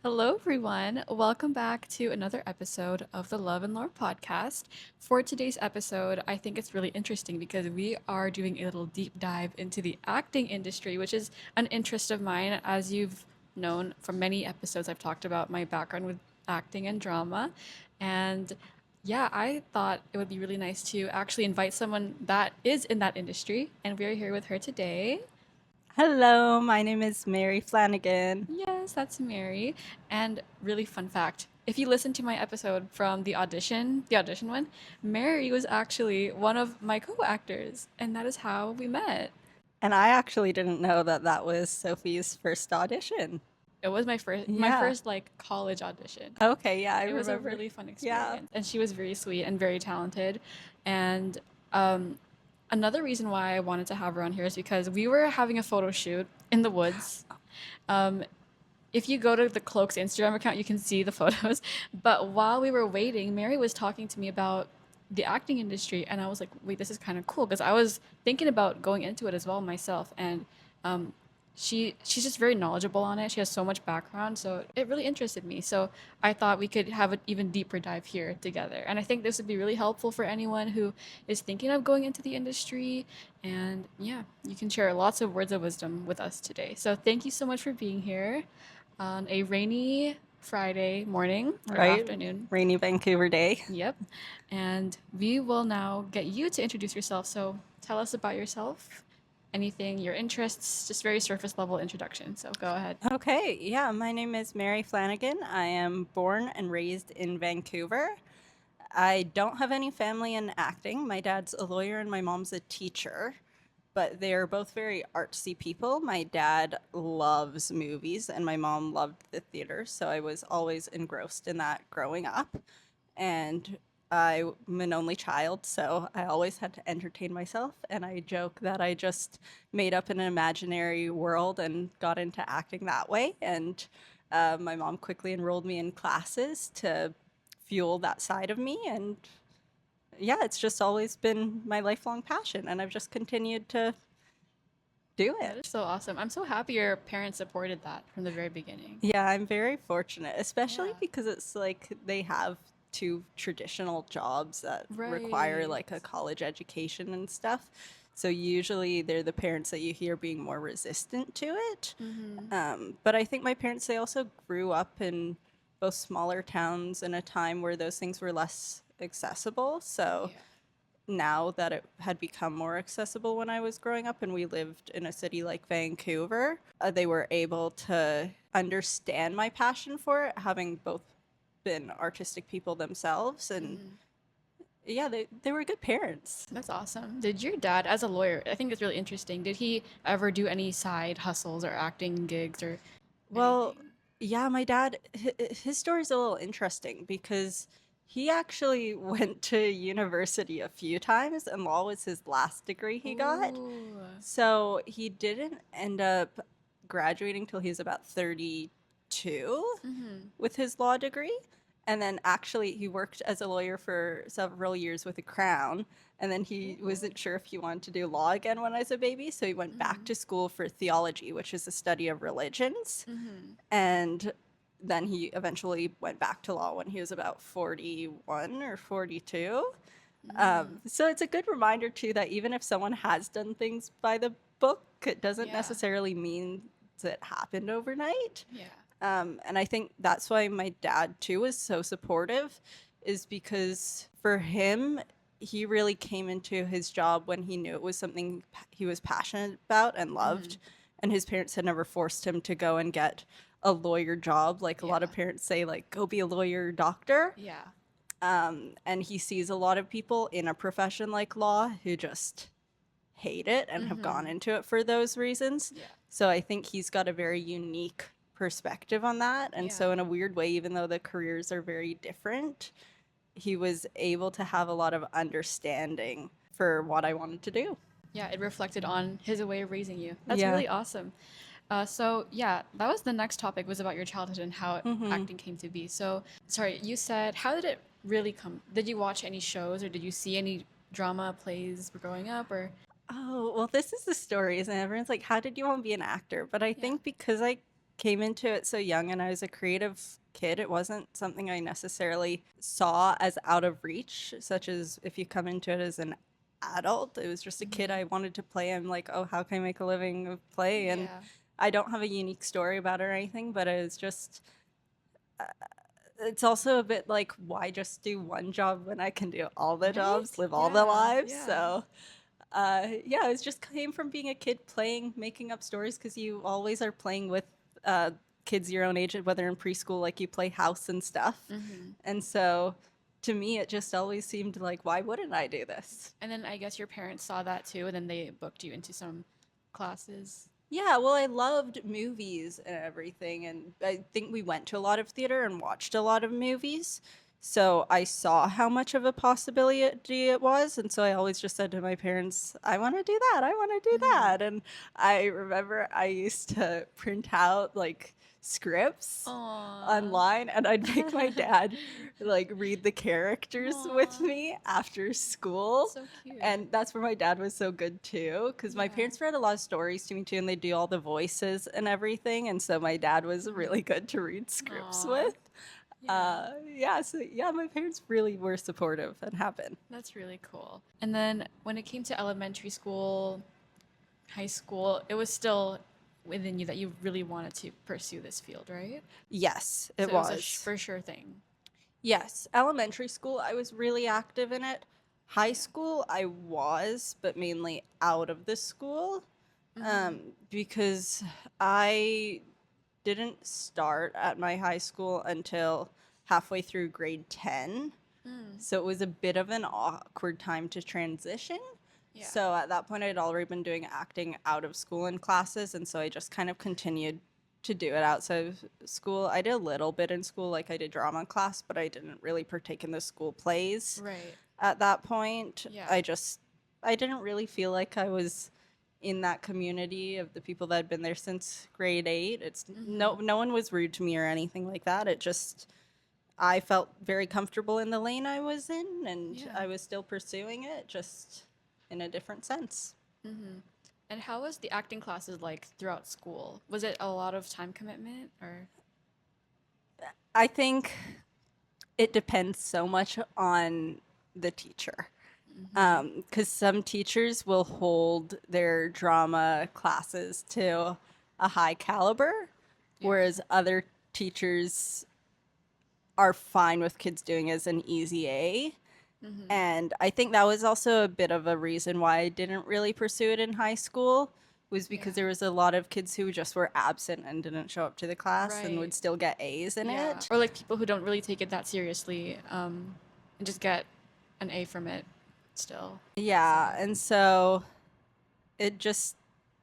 Hello, everyone. Welcome back to another episode of the Love and Lore podcast. For today's episode, I think it's really interesting because we are doing a little deep dive into the acting industry, which is an interest of mine. As you've known from many episodes, I've talked about my background with acting and drama. And yeah, I thought it would be really nice to actually invite someone that is in that industry. And we are here with her today. Hello, my name is Mary Flannigan. Yes, that's Mary. And really fun fact, if you listen to my episode from the audition one, Mary was actually one of my co-actors, and that is how we met. And I actually didn't know that that was Sophie's first audition. It was my Yeah. first like college audition. Okay, yeah, I It was a remember. really fun Yeah. experience, and she was very sweet and very talented. And another reason why I wanted to have her on here is because we were having a photo shoot in the woods. Um, if you go to the Cloaks Instagram account, you can see the photos. But while we were waiting, Mary was talking to me about the acting industry, and I was like, "Wait, this is kind of cool," because I was thinking about going into it as well myself. And um, she's just very knowledgeable on it. She has so much background, so it really interested me. So I thought we could have an even deeper dive here together. And I think this would be really helpful for anyone who is thinking of going into the industry. And yeah, you can share lots of words of wisdom with us today. So thank you so much for being here on a rainy Friday morning or Right? afternoon. Rainy Vancouver day. Yep. And we will now get you to introduce yourself. So tell us about yourself, anything, your interests, just very surface level introduction. So go ahead. Okay, yeah, my name is Mary Flanagan. I am born and raised in Vancouver. I don't have any family in acting. My dad's a lawyer and my mom's a teacher, but they're both very artsy people. My dad loves movies and my mom loved the theater, so I was always engrossed in that growing up. And I'm an only child, so I always had to entertain myself. And I joke that I just made up an imaginary world and got into acting that way. And my mom quickly enrolled me in classes to fuel that side of me. And yeah, it's just always been my lifelong passion. And I've just continued to do That is it. so awesome. I'm so happy your parents supported that from the very beginning. Yeah, I'm very fortunate, especially Yeah. because it's like they have two traditional jobs that require Right. like a college education and stuff. So usually they're the parents that you hear being more resistant to it. Mm-hmm. But I think my parents, they also grew up in both smaller towns in a time where those things were less accessible. So Yeah. now that it had become more accessible when I was growing up and we lived in a city like Vancouver, they were able to understand my passion for it, having both been artistic people themselves. And Mm-hmm. yeah, they were good parents. That's awesome. Did your dad, as a lawyer, I think it's really interesting, did he ever do any side hustles or acting gigs or Well, anything? yeah, my dad, his story's a little interesting because he actually went to university a few times and law was his last degree he got. Ooh. So he didn't end up graduating till he was about 32 Mm-hmm. with his law degree. And then actually, he worked as a lawyer for several years with the Crown. And then he wasn't sure if he wanted to do law again when I was a baby. So he went back Mm-hmm. to school for theology, which is the study of religions. Mm-hmm. And then he eventually went back to law when he was about 41 or 42. Mm. So it's a good reminder too that even if someone has done things by the book, it doesn't Yeah. necessarily mean that it happened overnight. Yeah. And I think that's why my dad too was so supportive, is because for him, he really came into his job when he knew it was something he was passionate about and Mm-hmm. loved. And his parents had never forced him to go and get a lawyer job. Like a lot Yeah. of parents say, like, go be a lawyer, doctor. Yeah. And he sees a lot of people in a profession like law who just hate it and have gone Mm-hmm. into it for those reasons. Yeah. So I think he's got a very unique perspective on that. And Yeah. so, in a weird way, even though the careers are very different, he was able to have a lot of understanding for what I wanted to do. Yeah, it reflected on his way of raising you. That's Yeah. really awesome. So yeah, that was the next topic was about your childhood and how hmm acting came to be. So sorry, you said how did it really come? Did you watch any shows or did you see any drama plays growing up or Oh, well, this is the story, isn't it? Everyone's like, how did you want to be an actor? But I yeah. think because I came into it so young and I was a creative kid. It wasn't something I necessarily saw as out of reach, such as if you come into it as an adult. It was just a kid I wanted to play. I'm like, oh, how can I make a living of play? And Yeah. I don't have a unique story about it or anything, but it was just, it's also a bit like, why just do one job when I can do all the jobs, Right? live all the Yeah. lives? Yeah. So yeah, it just came from being a kid playing, making up stories because you always are playing with uh, kids your own age, whether in preschool, like you play house and stuff. And so to me, it just always seemed like, why wouldn't I do this? And then I guess your parents saw that too, and then they booked you into some classes. Yeah, well, I loved movies and everything, and I think we went to a lot of theater and watched a lot of movies. So I saw how much of a possibility it was, and so I always just said to my parents, "I want to do that. I want to do that." And I remember I used to print out like scripts Aww. online, and I'd make my dad like read the characters with Aw. me after school. So cute. And that's where my dad was so good too, because my Yeah. parents read a lot of stories to me too, and they do all the voices and everything. And so my dad was really good to read scripts Aw. with. Yeah. Yeah, so yeah, my parents really were supportive and have been. That's really cool. And then when it came to elementary school, high school, it was still within you that you really wanted to pursue this field, right? Yes, So it it was was. for sure thing. Yes, elementary school, I was really active in it. High school, I was, but mainly out of the school because I didn't start at my high school until halfway through grade 10. So it was a bit of an awkward time to transition. Yeah. So at that point, I'd already been doing acting out of school in classes. And so I just kind of continued to do it outside of school. I did a little bit in school, like I did drama class, but I didn't really partake in the school plays Right. at that point. Yeah. I didn't really feel like I was in that community of the people that had been there since grade 8. It's no one was rude to me or anything like that. It just I felt very comfortable in the lane I was in, and Yeah. I was still pursuing it, just in a different sense. And how was the acting classes like throughout school? Was it a lot of time commitment or? I think it depends so much on the teacher. Because some teachers will hold their drama classes to a high caliber, whereas other teachers are fine with kids doing as an easy A. And I think that was also a bit of a reason why I didn't really pursue it in high school, was because there was a lot of kids who just were absent and didn't show up to the class and would Right. still get A's in Yeah. it. Or like people who don't really take it that seriously, and just get an A from it still. Yeah, and so it just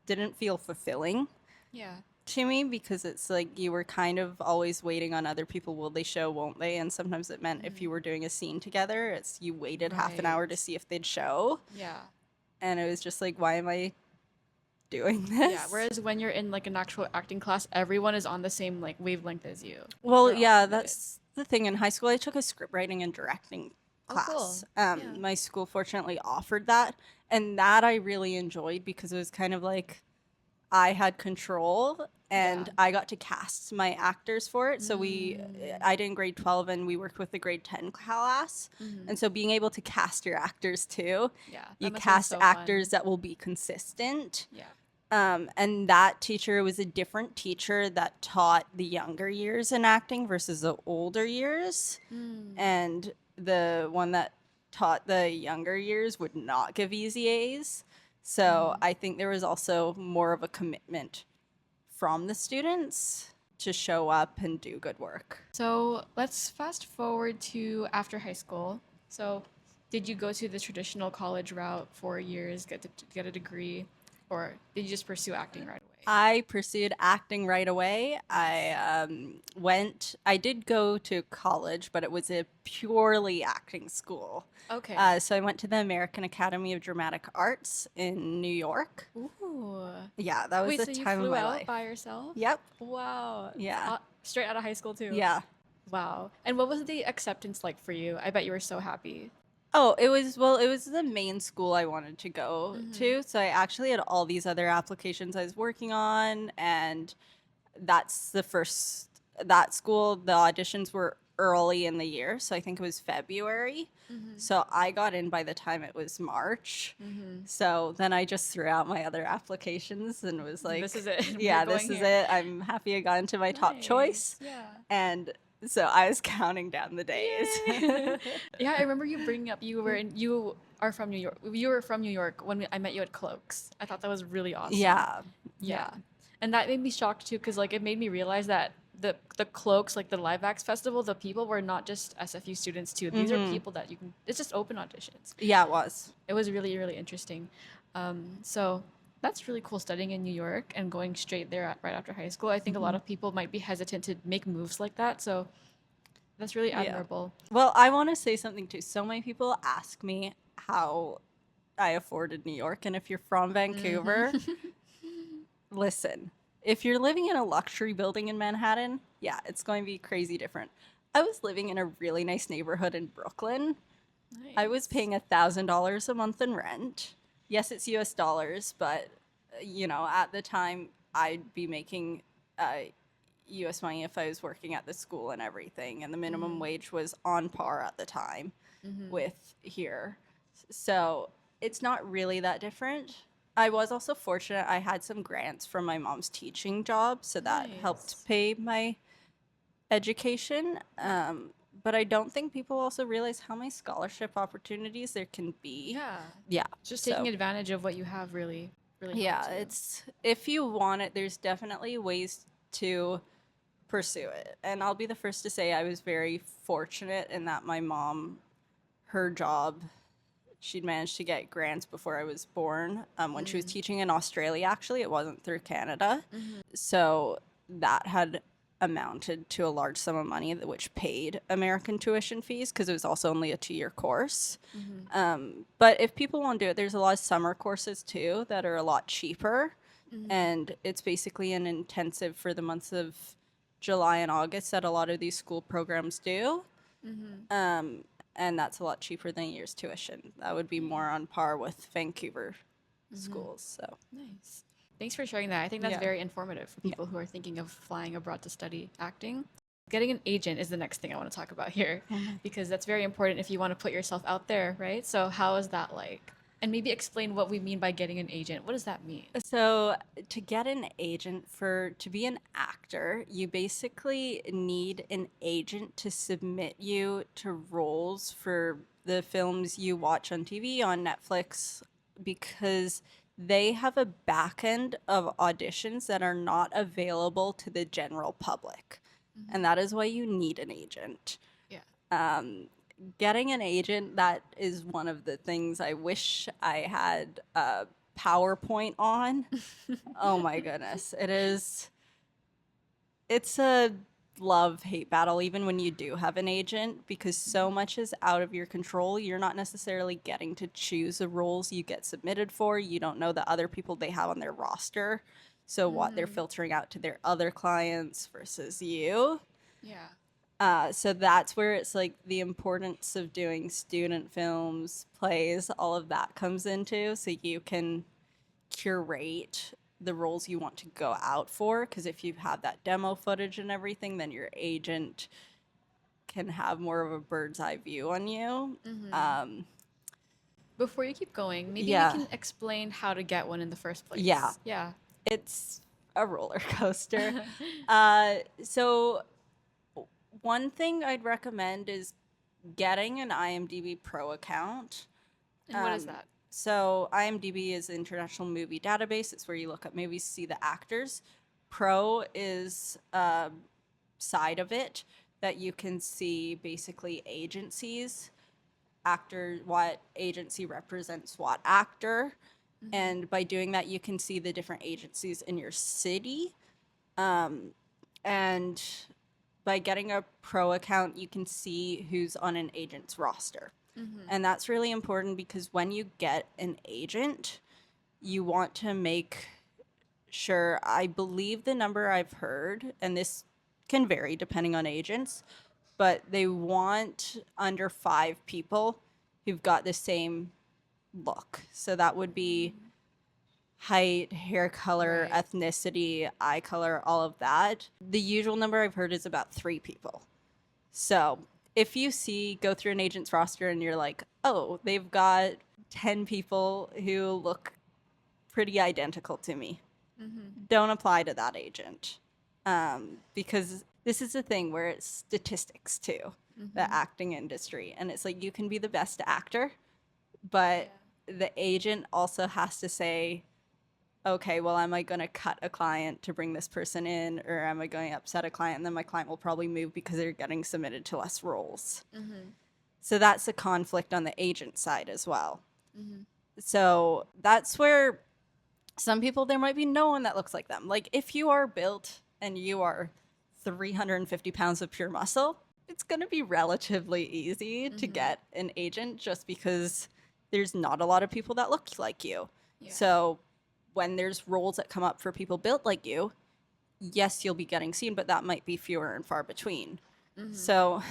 didn't feel fulfilling Yeah. to me because it's like you were kind of always waiting on other people. Will they show, won't they? And sometimes it meant if you were doing a scene together, it's you waited half an hour to Right. see if they'd show. Yeah. And it was just like, why am I doing Yeah. this? Whereas when you're in like an actual acting class, everyone is on the same like wavelength as you. Well, We're all yeah, committed. that's the thing. In high school, I took a script writing and directing Oh, cool. class. Yeah. My school fortunately offered that, and that I really enjoyed because it was kind of like I had control and Yeah. I got to cast my actors for it. So I did in grade 12 and we worked with the grade 10 class. And so being able to cast your actors too, Yeah. you That must have been cast so actors fun. that will be consistent. Yeah. And that teacher was a different teacher that taught the younger years in acting versus the older years. And the one that taught the younger years would not give easy A's. So I think there was also more of a commitment from the students to show up and do good work. So let's fast forward to after high school. So did you go to the traditional college route, 4 years, get a degree, or did you just pursue acting right away? I pursued acting right away. I did go to college, but it was a purely acting school. Okay. So I went to the American Academy of Dramatic Arts in New York. Ooh. Yeah, that was Wait, the so you time of flew my out life. by yourself? Yep. Wow. Yeah. Straight out of high school too. Yeah. Wow. And what was the acceptance like for you? I bet you were so happy. Oh, it was the main school I wanted to go to. So I actually had all these other applications I was working on, and that's the first, that school, the auditions were early in the year. So I think it was February. So I got in by the time it was March. So then I just threw out my other applications and was like, This is it. yeah, We're this going is here. it. I'm happy I got into my top choice. Nice. Yeah. And so I was counting down the days. Yay. Yeah, I remember you bringing up you are from New York. You were from New York when I met you at Cloaks. I thought that was really awesome. Yeah. Yeah. And that made me shocked too, because like it made me realize that the Cloaks, like the Live Acts Festival, the people were not just SFU students too. These are people that you can. It's just open auditions. Yeah, it was. It was really really interesting. So that's really cool studying in New York and going straight there right after high school. I think a lot of people might be hesitant to make moves like that. So that's really Yeah. admirable. Well, I want to say something too. So many people ask me how I afforded New York. And if you're from Vancouver, listen, if you're living in a luxury building in Manhattan, yeah, it's going to be crazy different. I was living in a really nice neighborhood in Brooklyn. I was paying $1,000 a month in rent. Yes, it's US dollars, but at the time I'd be making US money if I was working at the school and everything, and the minimum wage was on par at the time with here. So it's not really that different. I was also fortunate. I had some grants from my mom's teaching job, so that Nice. helped pay my education. But I don't think people also realize how many scholarship opportunities there can be. Yeah. Yeah. Just so- taking advantage of what you have really, really Yeah, helps you. it's if you want it, there's definitely ways to pursue it. And I'll be the first to say I was very fortunate in that my mom, her job, she'd managed to get grants before I was born. When she was teaching in Australia, actually, it wasn't through Canada. So that had amounted to a large sum of money, which paid American tuition fees because it was also only a 2-year course. But if people want to do it, there's a lot of summer courses too that are a lot cheaper. And it's basically an intensive for the months of July and August that a lot of these school programs do. And that's a lot cheaper than a year's tuition. That would be more on par with Vancouver schools. So Nice. Thanks for sharing that. I think that's Yeah. very informative for people who are thinking of flying abroad to study acting. Getting an agent is the next thing I want to talk about here because that's very important if you want to put yourself out there, right? So how is that like? And maybe explain what we mean by getting an agent. What does that mean? So to get an agent to be an actor, you basically need an agent to submit you to roles for the films you watch on TV, on Netflix, because they have a back end of auditions that are not available to the general public. And that is why you need an agent. Yeah. Getting an agent, that is one of the things I wish I had a PowerPoint on. Oh my goodness. It's a love-hate battle even when you do have an agent because so much is out of your control. You're not necessarily getting to choose the roles you get submitted for. You don't know the other people they have on their roster. So what they're filtering out to their other clients versus you. Yeah. So that's where it's like the importance of doing student films, plays, all of that comes into, so you can curate the roles you want to go out for. Because if you have that demo footage and everything, then your agent can have more of a bird's eye view on you. Before you keep going, maybe Yeah. you can explain how to get one in the first place. Yeah. Yeah. It's a roller coaster. So one thing I'd recommend is getting an IMDb Pro account. And what is that? So IMDb is the International Movie Database. It's where you look up movies, see the actors. Pro is a side of it that you can see basically agencies, actor, what agency represents what actor. And by doing that, you can see the different agencies in your city. And by getting a pro account, you can see who's on an agent's roster. And that's really important because when you get an agent, you want to make sure, I believe the number I've heard, and this can vary depending on agents, but they want under 5 people who've got the same look. So that would be height, hair color, Right. ethnicity, eye color, all of that. The usual number I've heard is about 3 people. So if you go through an agent's roster and you're like, oh, they've got 10 people who look pretty identical to me, don't apply to that agent. Because this is a thing where it's statistics too, the acting industry. And it's like you can be the best actor, but the agent also has to say, okay, well, am I going to cut a client to bring this person in, or am I going to upset a client and then my client will probably move because they're getting submitted to less roles? So that's a conflict on the agent side as well. So that's where some people, there might be no one that looks like them. Like if you are built and you are 350 pounds of pure muscle, it's going to be relatively easy to get an agent just because there's not a lot of people that look like you. Yeah. So when there's roles that come up for people built like you, yes, you'll be getting seen, but that might be fewer and far between. So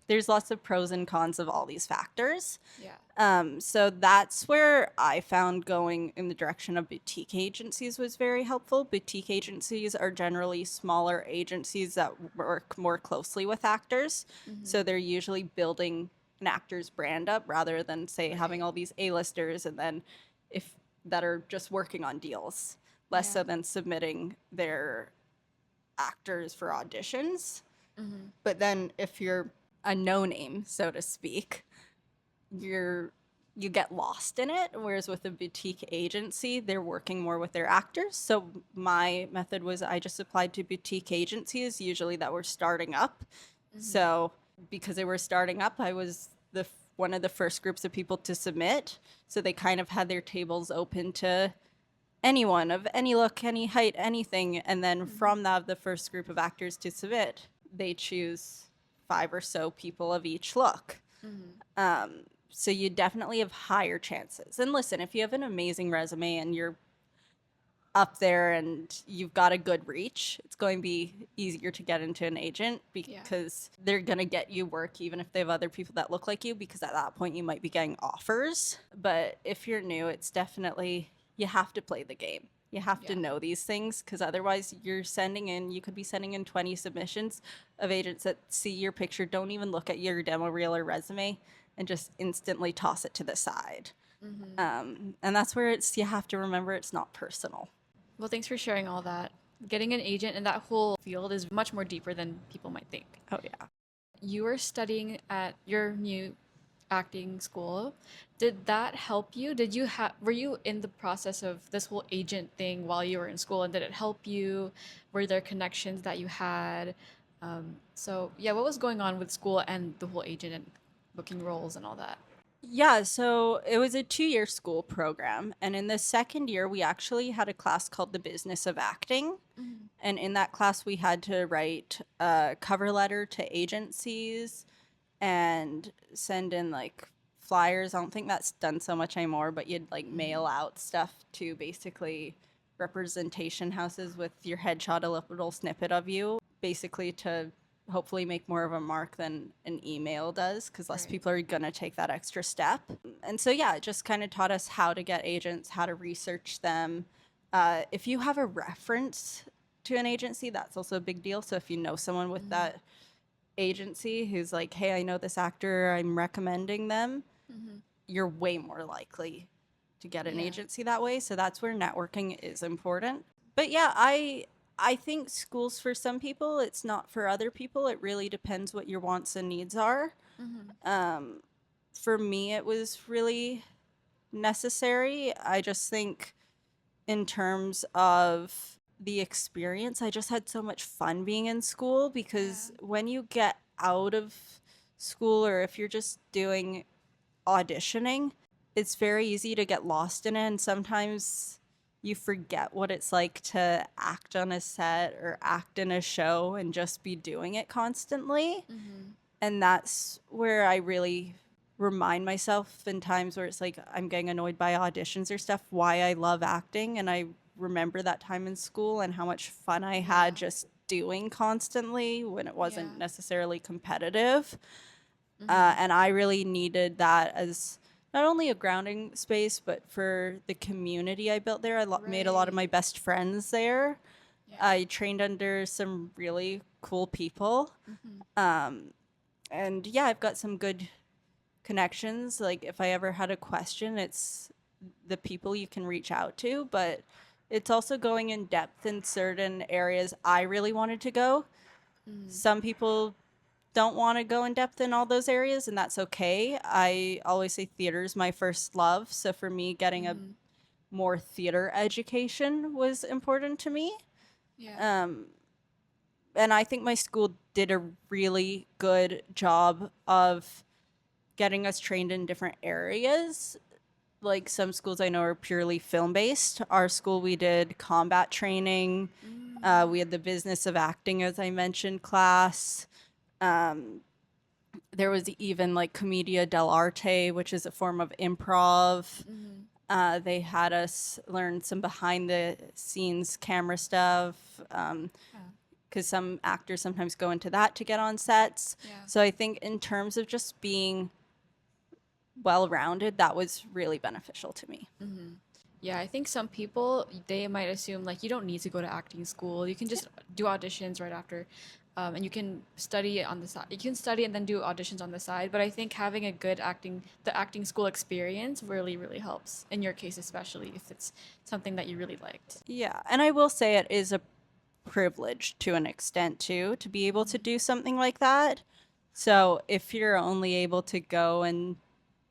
there's lots of pros and cons of all these factors. Yeah. So that's where I found going in the direction of boutique agencies was very helpful. Boutique agencies are generally smaller agencies that work more closely with actors. So they're usually building an actor's brand up rather than, say, having all these A-listers and then if that are just working on deals, less so than submitting their actors for auditions. But then if you're a no-name, so to speak, you get lost in it. Whereas with a boutique agency, they're working more with their actors. So my method was I just applied to boutique agencies, usually that were starting up. So because they were starting up, I was one of the first groups of people to submit. So they kind of had their tables open to anyone of any look, any height, anything. And then from that, the first group of actors to submit, they choose 5 or so people of each look. So you definitely have higher chances. And listen, if you have an amazing resume and you're up there and you've got a good reach, it's going to be easier to get into an agent because they're going to get you work even if they have other people that look like you, because at that point you might be getting offers. But if you're new, it's definitely, you have to play the game. You have to know these things because otherwise you could be sending in 20 submissions of agents that see your picture, don't even look at your demo reel or resume, and just instantly toss it to the side. And that's where you have to remember it's not personal. Well, thanks for sharing all that. Getting an agent in that whole field is much more deeper than people might think. Oh, yeah. You were studying at your new acting school. Did that help you? Were you in the process of this whole agent thing while you were in school, and did it help you? Were there connections that you had? What was going on with school and the whole agent and booking roles and all that? Yeah, so it was a 2-year school program. And in the second year, we actually had a class called the Business of Acting. And in that class, we had to write a cover letter to agencies and send in like flyers. I don't think that's done so much anymore, but you'd like mail out stuff to basically representation houses with your headshot, a little snippet of you, basically to hopefully make more of a mark than an email does, because less people are going to take that extra step. And so, yeah, it just kind of taught us how to get agents, how to research them. If you have a reference to an agency, that's also a big deal. So if you know someone with that agency who's like, hey, I know this actor, I'm recommending them, you're way more likely to get an agency that way. So that's where networking is important. But yeah, I think school's for some people, it's not for other people. It really depends what your wants and needs are. For me, it was really necessary. I just think in terms of the experience, I just had so much fun being in school, because when you get out of school, or if you're just doing auditioning, it's very easy to get lost in it. And sometimes you forget what it's like to act on a set or act in a show and just be doing it constantly. And that's where I really remind myself in times where it's like I'm getting annoyed by auditions or stuff, why I love acting. And I remember that time in school and how much fun I had just doing constantly when it wasn't necessarily competitive. And I really needed that as not only a grounding space, but for the community I built there. Made a lot of my Right. best friends there. Yeah. I trained under some really cool people. Hmm. And yeah, I've got some good connections. Like if I ever had a question, it's the people you can reach out to, but it's also going in depth in certain areas I really wanted to go. Hmm. Some people don't want to go in depth in all those areas, and that's okay. I always say theater is my first love. So for me, getting a Hmm. more theater education was important to me. Yeah. Um, and I think my school did a really good job of getting us trained in different areas. Like some schools I know are purely film based. Our school, we did combat training. Mm. We had the business of acting, as I mentioned, class. Um, there was even like commedia dell'arte, which is a form of improv. Hmm. They had us learn some behind the scenes camera stuff, Yeah. because some actors sometimes go into that to get on sets. Yeah. So I think in terms of just being well rounded, that was really beneficial to me. Hmm. Yeah, I think some people they might assume like you don't need to go to acting school. You can just do auditions right after, and you can study it on the side. You can study and then do auditions on the side. But I think having a good the acting school experience really, really helps in your case, especially if it's something that you really liked. Yeah, and I will say it is a privilege to an extent too to be able to Hmm. do something like that. So if you're only able to go and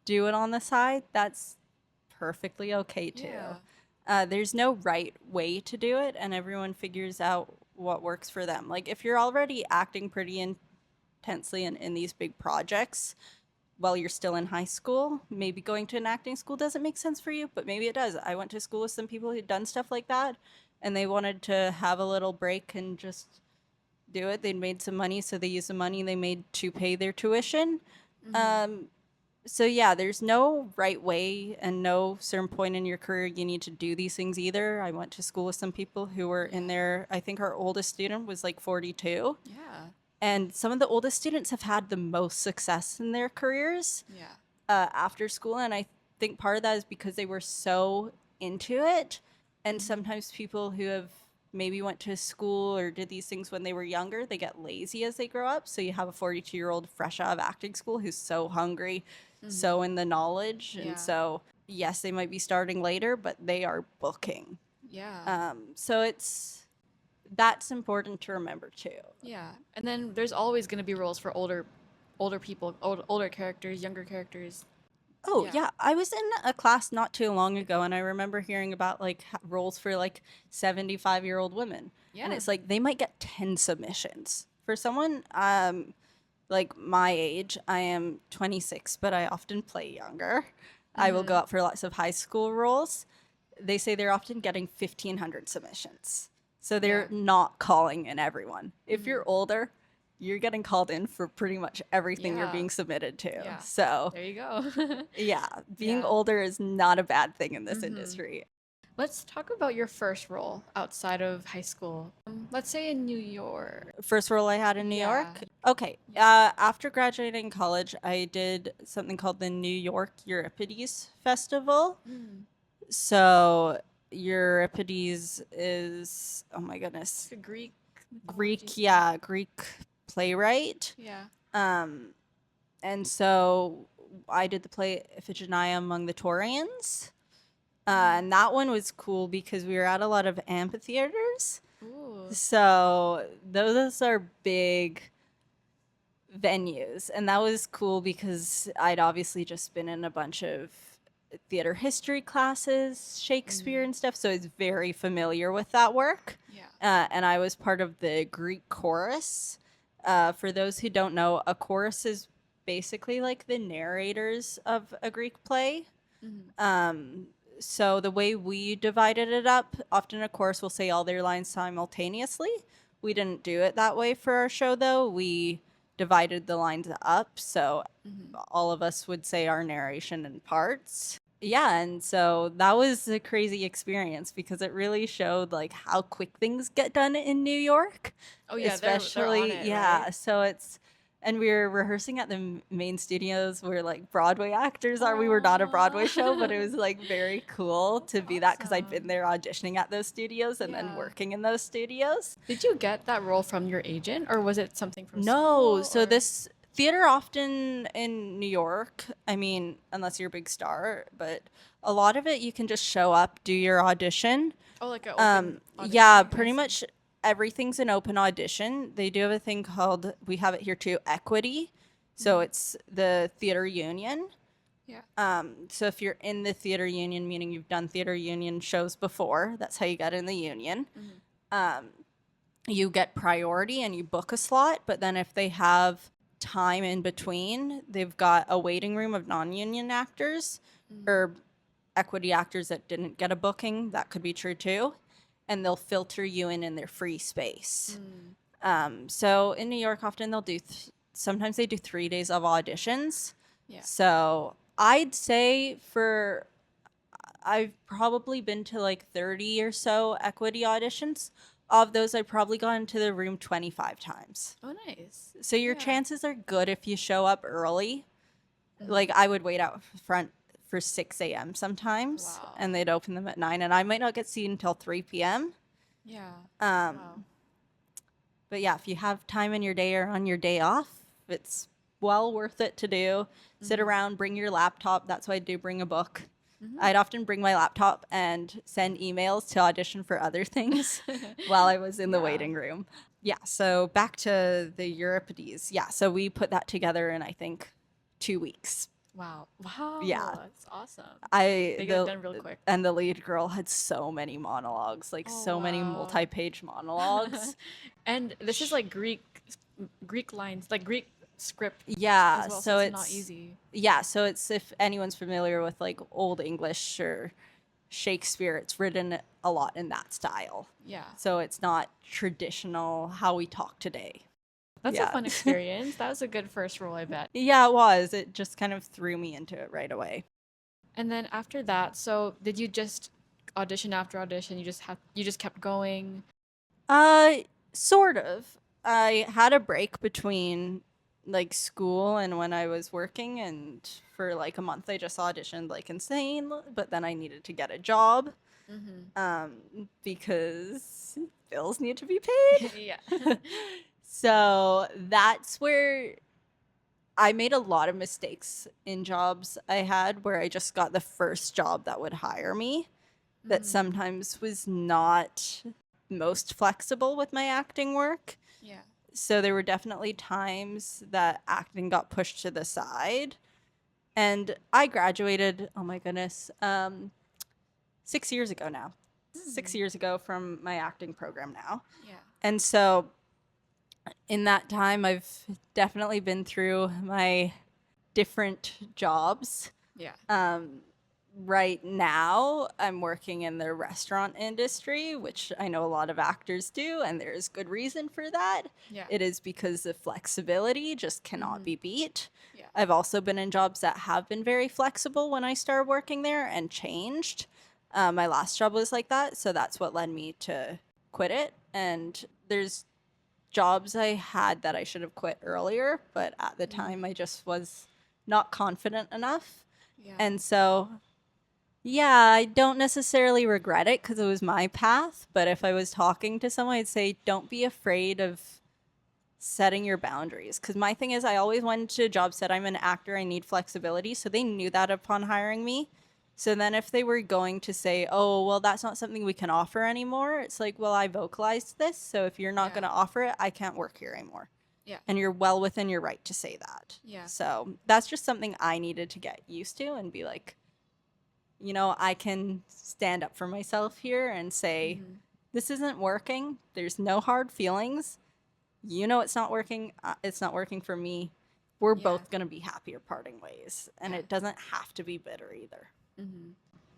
do it on the side, that's perfectly okay too. Yeah. There's no right way to do it, and everyone figures out what works for them. Like if you're already acting pretty intensely in these big projects while you're still in high school, maybe going to an acting school doesn't make sense for you, but maybe it does. I went to school with some people who'd done stuff like that, and they wanted to have a little break and just do it. They'd made some money, so they used the money they made to pay their tuition. Hmm. Um, so yeah, there's no right way and no certain point in your career you need to do these things either. I went to school with some people who were in Yeah. their, I think our oldest student was like 42. Yeah. And some of the oldest students have had the most success in their careers Yeah. after school. And I think part of that is because they were so into it. And Hmm. sometimes people who have maybe went to school or did these things when they were younger, they get lazy as they grow up. So you have a 42-year-old fresh out of acting school who's so hungry, Hmm. so in the knowledge. And Yeah. so, yes, they might be starting later, but they are booking. Yeah. So that's important to remember too. Yeah. And then there's always going to be roles for older people, older characters, younger characters. Oh, Yeah. yeah. I was in a class not too long ago and I remember hearing about like roles for like 75-year-old women. And Yeah. it's like they might get 10 submissions. For someone like my age, I am 26, but I often play younger. I will go Hmm. out for lots of high school roles. They say they're often getting 1,500 submissions. So they're Yeah. not calling in everyone. If Hmm. you're older, you're getting called in for pretty much everything you're Yeah. being submitted to. Yeah. So There you go. yeah, being Yeah. older is not a bad thing in this Hmm. industry. Let's talk about your first role outside of high school. Let's say in New York. First role I had in New Yeah. York. Okay, Yeah. after graduating college, I did something called the New York Euripides Festival. Mm. So Euripides is, oh my goodness, It's a Greek mythology. Greek, yeah, Greek playwright. Yeah. Um, and so I did the play Iphigenia Among the Taurians. Mm. And that one was cool because we were at a lot of amphitheaters. Ooh. So those are big venues. And that was cool because I'd obviously just been in a bunch of theater history classes, Shakespeare Mm. and stuff. So I was very familiar with that work. Yeah. And I was part of the Greek chorus. For those who don't know, a chorus is basically like the narrators of a Greek play. Hmm. Um, so the way we divided it up, often a chorus will say all their lines simultaneously. We didn't do it that way for our show, though. We divided the lines up, so Hmm. all of us would say our narration in parts. Yeah, and so that was a crazy experience because it really showed like how quick things get done in New York, Oh yeah, they're on especially it, right? yeah. So it's And we were rehearsing at the main studios where like Broadway actors are. We were not a Broadway show, but it Aw. was like very cool That's to be that because I'd been awesome. there auditioning at those studios and then Yeah. working in those studios. Did you get that role from your agent or was it something from No, school so or this theater often in New York, I mean, unless you're a big star, but a lot of it you can just show up, do your audition. oh like an open Yeah, auditioning? I pretty see. much everything's an open audition. They do have a thing called, we have it here too, equity. So Hmm. it's the theater union. Yeah. So if you're in the theater union, meaning you've done theater union shows before, that's how you get in the union. Hmm. You get priority and you book a slot. But then if they have time in between, they've got a waiting room of non-union actors or equity actors that didn't get a booking. That could be true too. And they'll filter you in their free space. Mm. So in New York, often they'll do, sometimes they do 3 days of auditions. Yeah. So I'd say I've probably been to like 30 or so equity auditions. Of those, I've probably gone to the room 25 times. Oh, nice. So your Yeah. chances are good if you show up early. Mhm. Like I would wait out front for 6 a.m. sometimes, Wow. and they'd open them at 9, and I might not get seen until 3 p.m. Yeah. Um, Wow. but yeah, if you have time in your day or on your day off, it's well worth it to do. Sit around, bring your laptop. That's why I do bring a book. I'd often bring my laptop and send emails to audition for other things while I was in the Yeah. waiting room. Yeah, so back to the Euripides. Yeah, so we put that together in I think 2 weeks. Wow. Wow. Yeah. That's awesome. I They get it done real quick. and the lead girl had so many monologues, like Oh, so many wow. multi-page monologues. And this is like Greek lines, like Greek script Yeah, as well, so so it's not it's easy. yeah, so it's if anyone's familiar with like Old English or Shakespeare, it's written a lot in that style. Yeah. So it's not traditional how we talk today. That's a Yeah. fun experience. That was a good first role, I bet. Yeah, it was. It just kind of threw me into it right away. And then after that, so did you just audition after audition? You just kept going? Uh, sort of. I had a break between like school and when I was working, and for like a month I just auditioned like insane, but then I needed to get a job because bills need to be paid. Yeah. So that's where I made a lot of mistakes in jobs I had where I just got the first job that would hire me that sometimes was not most flexible with my acting work. Yeah. So there were definitely times that acting got pushed to the side. And I graduated, oh my goodness, 6 years ago now. 6 years ago from my acting program now. Yeah. And so in that time, I've definitely been through my different jobs. Yeah. Right now, I'm working in the restaurant industry, which I know a lot of actors do, and there's good reason for that. Yeah. It is because the flexibility just cannot be beat. Yeah. I've also been in jobs that have been very flexible when I started working there and changed. My last job was like that, so that's what led me to quit it. And there's jobs I had that I should have quit earlier, but at the time I just was not confident enough. Yeah. And so, yeah, I don't necessarily regret it because it was my path. But if I was talking to someone, I'd say, don't be afraid of setting your boundaries. Because my thing is, I always went to jobs that I'm an actor, I need flexibility. So they knew that upon hiring me. So then if they were going to say, oh, well, that's not something we can offer anymore, it's like, well, I vocalized this. So if you're not Yeah. going to offer it, I can't work here anymore. Yeah. And you're well within your right to say that. Yeah. So that's just something I needed to get used to and be like, you know, I can stand up for myself here and say, this isn't working. There's no hard feelings. You know, it's not working. It's not working for me. We're Yeah. both going to be happier parting ways. And Yeah. it doesn't have to be bitter either.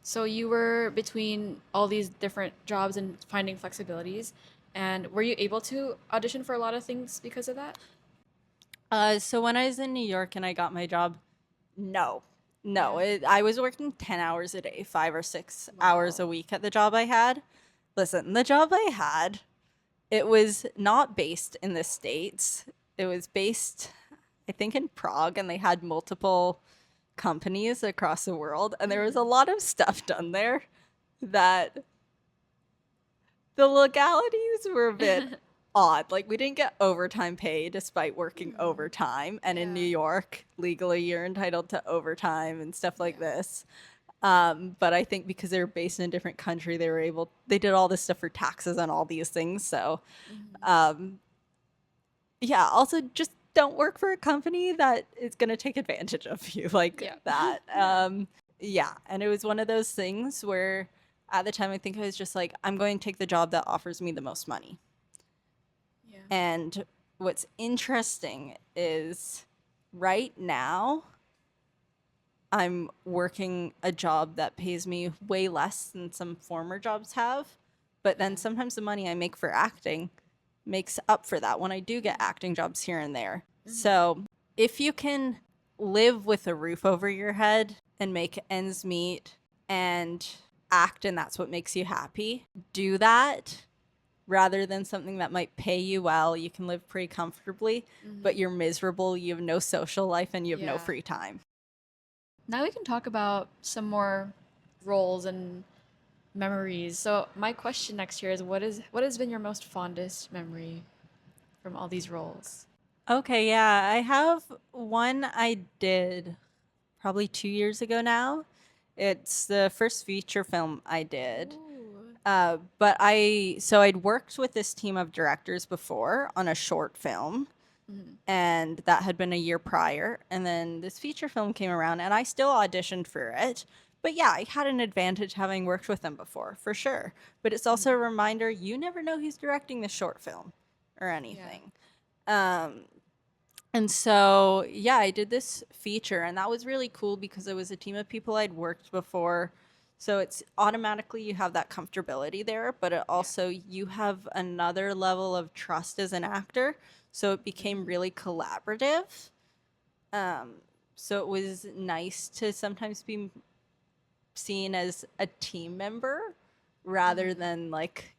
So you were between all these different jobs and finding flexibilities, and were you able to audition for a lot of things because of that? So when I was in New York and I got my job, no. Yeah. I was working 10 hours a day, 5 or 6 hours a week at the job I had. Listen, the job I had, it was not based in the States. It was based I think in Prague, and they had multiple companies across the world, and there was a lot of stuff done there that the legalities were a bit odd. Like, we didn't get overtime pay despite working overtime, and in New Yeah. York, legally, you're entitled to overtime and stuff like Yeah. this. But I think because they were based in a different country, they did all this stuff for taxes and all these things. So, um, yeah, also just don't work for a company that is going to take advantage of you like Yeah. that. Yeah. And it was one of those things where at the time I think I was just like, I'm going to take the job that offers me the most money. Yeah. And what's interesting is right now, I'm working a job that pays me way less than some former jobs have. But then sometimes the money I make for acting makes up for that when I do get acting jobs here and there. So if you can live with a roof over your head and make ends meet and act, and that's what makes you happy, do that rather than something that might pay you well. You can live pretty comfortably, but you're miserable, you have no social life, and you have no Yeah. free time. Now we can talk about some more roles and memories. So my question next here is what has been your most fondest memory from all these roles? Okay, yeah, I have one I did probably 2 years ago now. It's the first feature film I did. Ooh. So I'd worked with this team of directors before on a short film, and that had been a year prior. And then this feature film came around, and I still auditioned for it. But yeah, I had an advantage having worked with them before, for sure. But it's also a reminder you never know who's directing the short film or Yeah. anything. Um, and so, yeah, I did this feature, and that was really cool because it was a team of people I'd worked before. So it's automatically you have that comfortability there, but it also you have another level of trust as an actor. So it became really collaborative. Um, so it was nice to sometimes be seen as a team member rather than like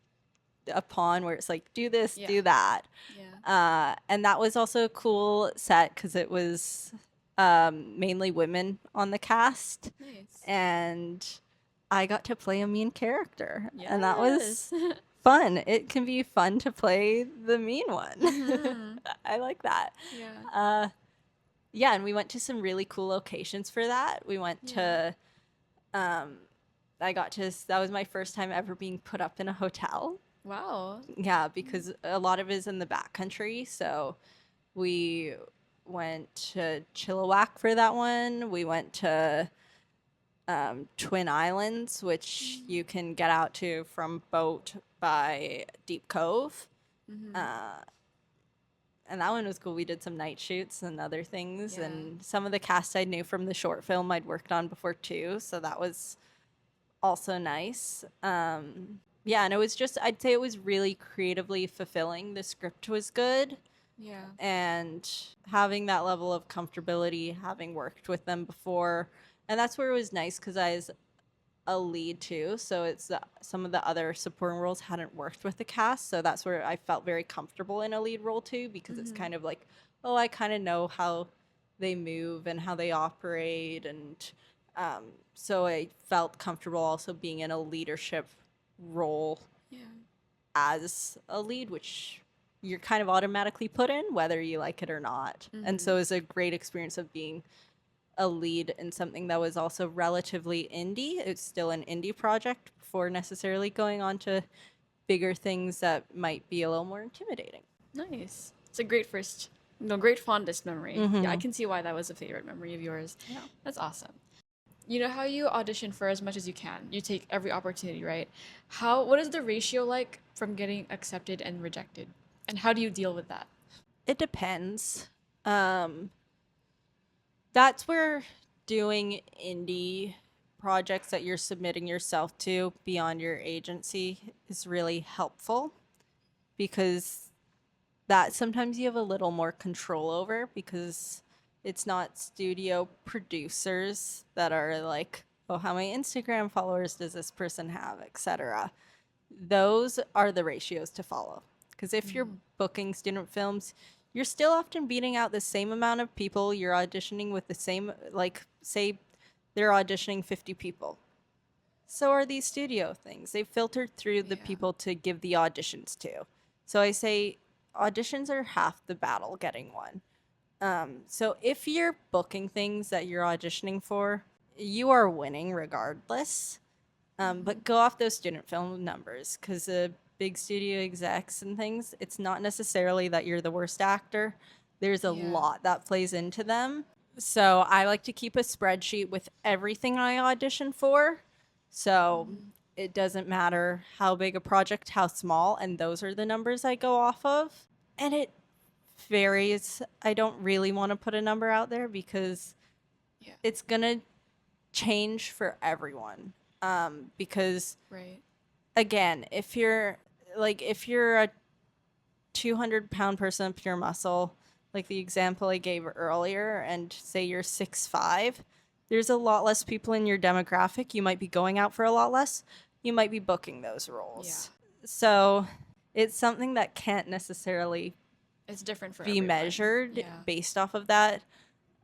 a pawn where it's like, do this, Yeah. do that. Yeah. And that was also a cool set because it was mainly women on the cast. Nice. And I got to play a mean character. And that Yes. was fun. It can be fun to play the mean one. I like that. Yeah. Yeah, and we went to some really cool locations for that. We went to, that was my first time ever being put up in a hotel. Wow. Yeah, because a lot of it is in the backcountry. So we went to Chilliwack for that one. We went to Twin Islands, which you can get out to from boat by Deep Cove. And that one was cool. We did some night shoots and other things. Yeah. And some of the cast I knew from the short film I'd worked on before too. So that was also nice. Yeah, and it was just, I'd say it was really creatively fulfilling. The script was good. Yeah. And having that level of comfortability, having worked with them before. And that's where it was nice because I was a lead too. So some of the other supporting roles hadn't worked with the cast. So that's where I felt very comfortable in a lead role too, because it's kind of like, oh, I kind of know how they move and how they operate. And so I felt comfortable also being in a leadership role Yeah. as a lead, which you're kind of automatically put in whether you like it or not. And so it's a great experience of being a lead in something that was also relatively indie. It's still an indie project before necessarily going on to bigger things that might be a little more intimidating. Nice. It's a great first, no, great fondest memory. Yeah, I can see why that was a favorite memory of yours. Yeah. That's awesome. You know how you audition for as much as you can. You take every opportunity, right? What is the ratio like from getting accepted and rejected? And how do you deal with that? It depends. That's where doing indie projects that you're submitting yourself to beyond your agency is really helpful, because that sometimes you have a little more control over, because it's not studio producers that are like, oh, how many Instagram followers does this person have, etc. Those are the ratios to follow. Because if you're booking student films, you're still often beating out the same amount of people. You're auditioning with the same, like, say they're auditioning 50 people. So are these studio things. They filtered through the Yeah. people to give the auditions to. So I say auditions are half the battle getting one. So if you're booking things that you're auditioning for, you are winning regardless. But go off those student film numbers, because the big studio execs and things, it's not necessarily that you're the worst actor. There's a Yeah. lot that plays into them. So I like to keep a spreadsheet with everything I audition for. So it doesn't matter how big a project, how small, and those are the numbers I go off of. And it varies. I don't really want to put a number out there because Yeah. it's going to change for everyone. Because Right. again, if you're a 200-pound person of pure muscle, like the example I gave earlier, and say you're 6'5", there's a lot less people in your demographic. You might be going out for a lot less. You might be booking those roles. So it's something that can't necessarily It's different for be everyone. measured Yeah. based off of that.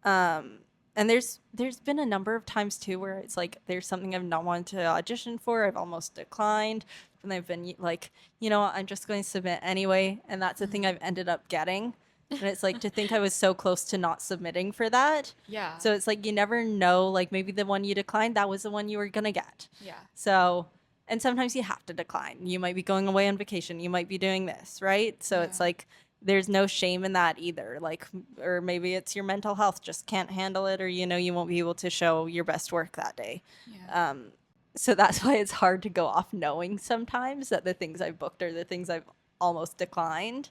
And there's been a number of times too where it's like there's something I've not wanted to audition for. I've almost declined, and I've been like, you know what, I'm just going to submit anyway, and that's the thing I've ended up getting. And it's like to think I was so close to not submitting for that. Yeah. So it's like you never know. Like maybe the one you declined, that was the one you were gonna get. Yeah. So, and sometimes you have to decline. You might be going away on vacation. You might be doing this, right? So it's Yeah. like there's no shame in that either. Like, or maybe it's your mental health just can't handle it, or you know you won't be able to show your best work that day. Yeah. So that's why it's hard to go off knowing sometimes that the things I've booked are the things I've almost declined,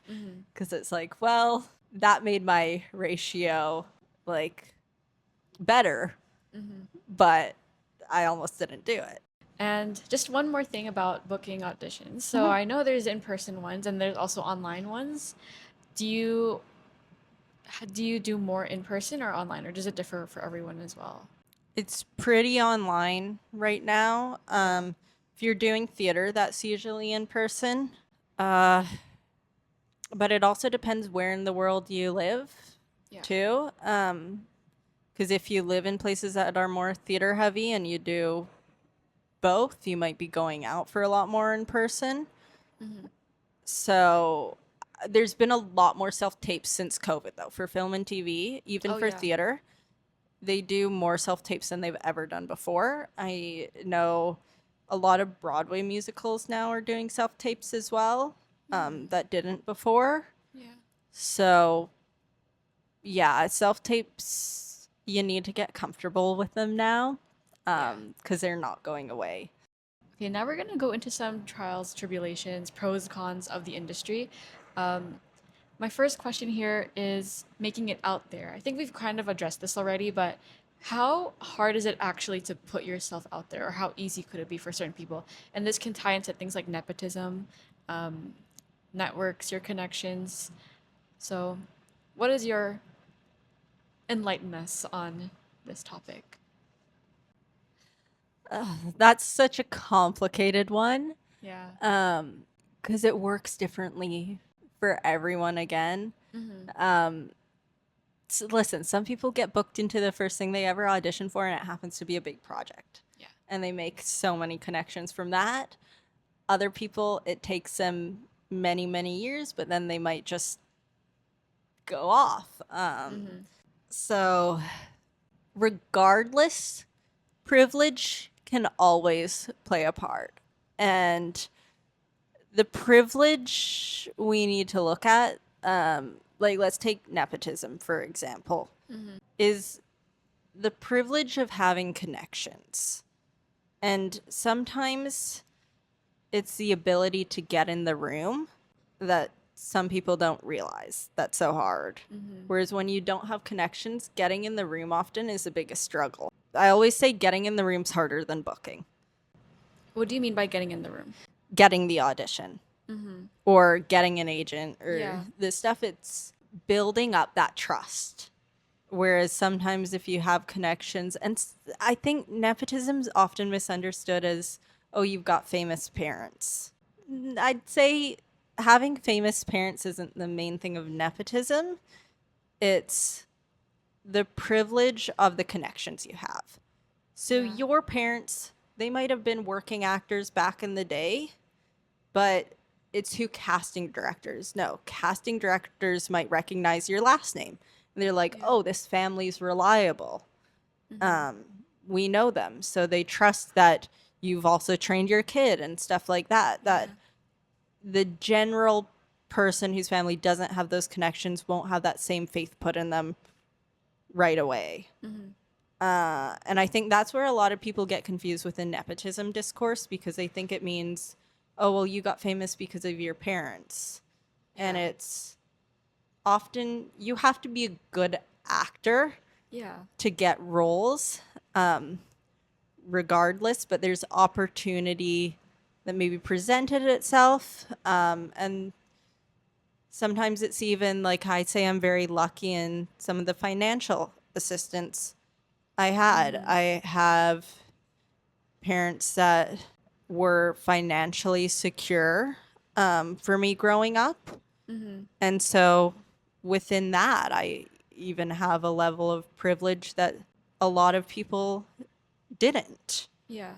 because it's like, well, that made my ratio like better, but I almost didn't do it. And just one more thing about booking auditions. So I know there's in-person ones and there's also online ones. Do you do more in person or online, or does it differ for everyone as well? It's pretty online right now. If you're doing theater, that's usually in person. But it also depends where in the world you live, Yeah. too. Because if you live in places that are more theater heavy and you do both, you might be going out for a lot more in person. So there's been a lot more self-tapes since COVID, though, for film and TV, even Oh, for yeah. theater. They do more self-tapes than they've ever done before. I know a lot of Broadway musicals now are doing self-tapes as well, that didn't before. Yeah. So, yeah, self-tapes, you need to get comfortable with them now, because they're not going away. Okay, now we're going to go into some trials, tribulations, pros, cons of the industry. My first question here is making it out there. I think we've kind of addressed this already, but how hard is it actually to put yourself out there, or how easy could it be for certain people? And this can tie into things like nepotism, networks, your connections. So, what is your enlighten us on this topic? That's such a complicated one, Yeah. because it works differently for everyone again. So listen, some people get booked into the first thing they ever audition for, and it happens to be a big project. Yeah. And they make so many connections from that. Other people, it takes them many, many years, but then they might just go off. So, regardless, privilege can always play a part. And the privilege we need to look at, like let's take nepotism, for example, is the privilege of having connections. And sometimes it's the ability to get in the room that some people don't realize that's so hard. Whereas when you don't have connections, getting in the room often is the biggest struggle. I always say getting in the room's harder than booking. What do you mean by getting in the room? Getting the audition or getting an agent or Yeah. this stuff, it's building up that trust. Whereas sometimes if you have connections, and I think nepotism's often misunderstood as, oh, you've got famous parents. I'd say having famous parents isn't the main thing of nepotism. It's the privilege of the connections you have. So Yeah. your parents, they might have been working actors back in the day, but it's who casting directors. No, casting directors might recognize your last name. And they're like, Yeah. oh, this family's reliable. Mm-hmm. We know them. So they trust that you've also trained your kid and stuff like that. That Yeah. the general person whose family doesn't have those connections won't have that same faith put in them right away. Mm-hmm. And I think that's where a lot of people get confused with the nepotism discourse, because they think it means, oh, well, you got famous because of your parents. And Yeah. it's often you have to be a good actor Yeah. to get roles, regardless, but there's opportunity that maybe presented itself. And sometimes it's even like I say, I'm very lucky in some of the financial assistance I had. Mm-hmm. I have parents that were financially secure, for me growing up. Mm-hmm. And so within that, I even have a level of privilege that a lot of people didn't. Yeah.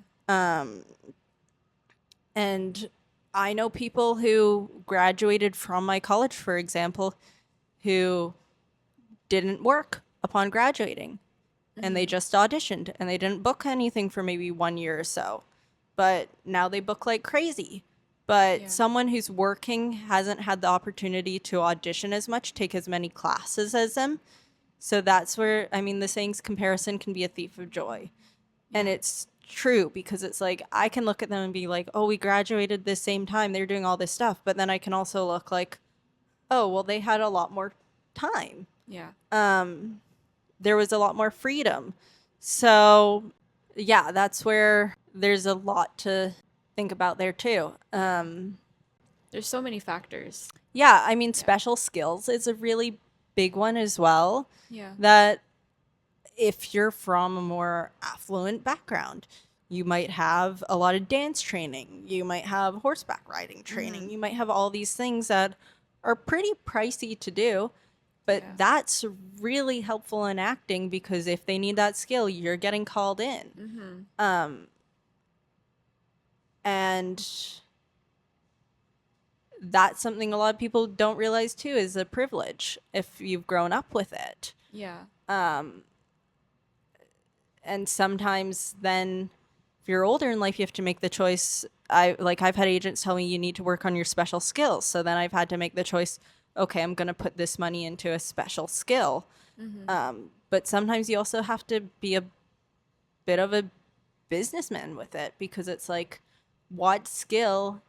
And I know people who graduated from my college, for example, who didn't work upon graduating, and they Mm-hmm. just auditioned and they didn't book anything for maybe 1 year or so. But now they book like crazy. But Yeah. someone who's working hasn't had the opportunity to audition as much, take as many classes as them. So that's where, I mean, the saying's comparison can be a thief of joy. And Yeah. it's true, because it's like I can look at them and be like, oh, we graduated the same time. They're doing all this stuff. But then I can also look like, oh, well, they had a lot more time. Yeah. There was a lot more freedom. So, yeah, that's where there's a lot to think about there too. There's so many factors. Yeah, I mean, Yeah. special skills is a really big one as well. Yeah. That if you're from a more affluent background, you might have a lot of dance training, you might have horseback riding training, Mm-hmm. you might have all these things that are pretty pricey to do. But Yeah. that's really helpful in acting, because if they need that skill, you're getting called in. Mm-hmm. And that's something a lot of people don't realize too, is a privilege if you've grown up with it. Yeah. And sometimes then if you're older in life, you have to make the choice. I've had agents tell me you need to work on your special skills. So then I've had to make the choice, okay, I'm going to put this money into a special skill. Mm-hmm. But sometimes you also have to be a bit of a businessman with it, because it's like, what skill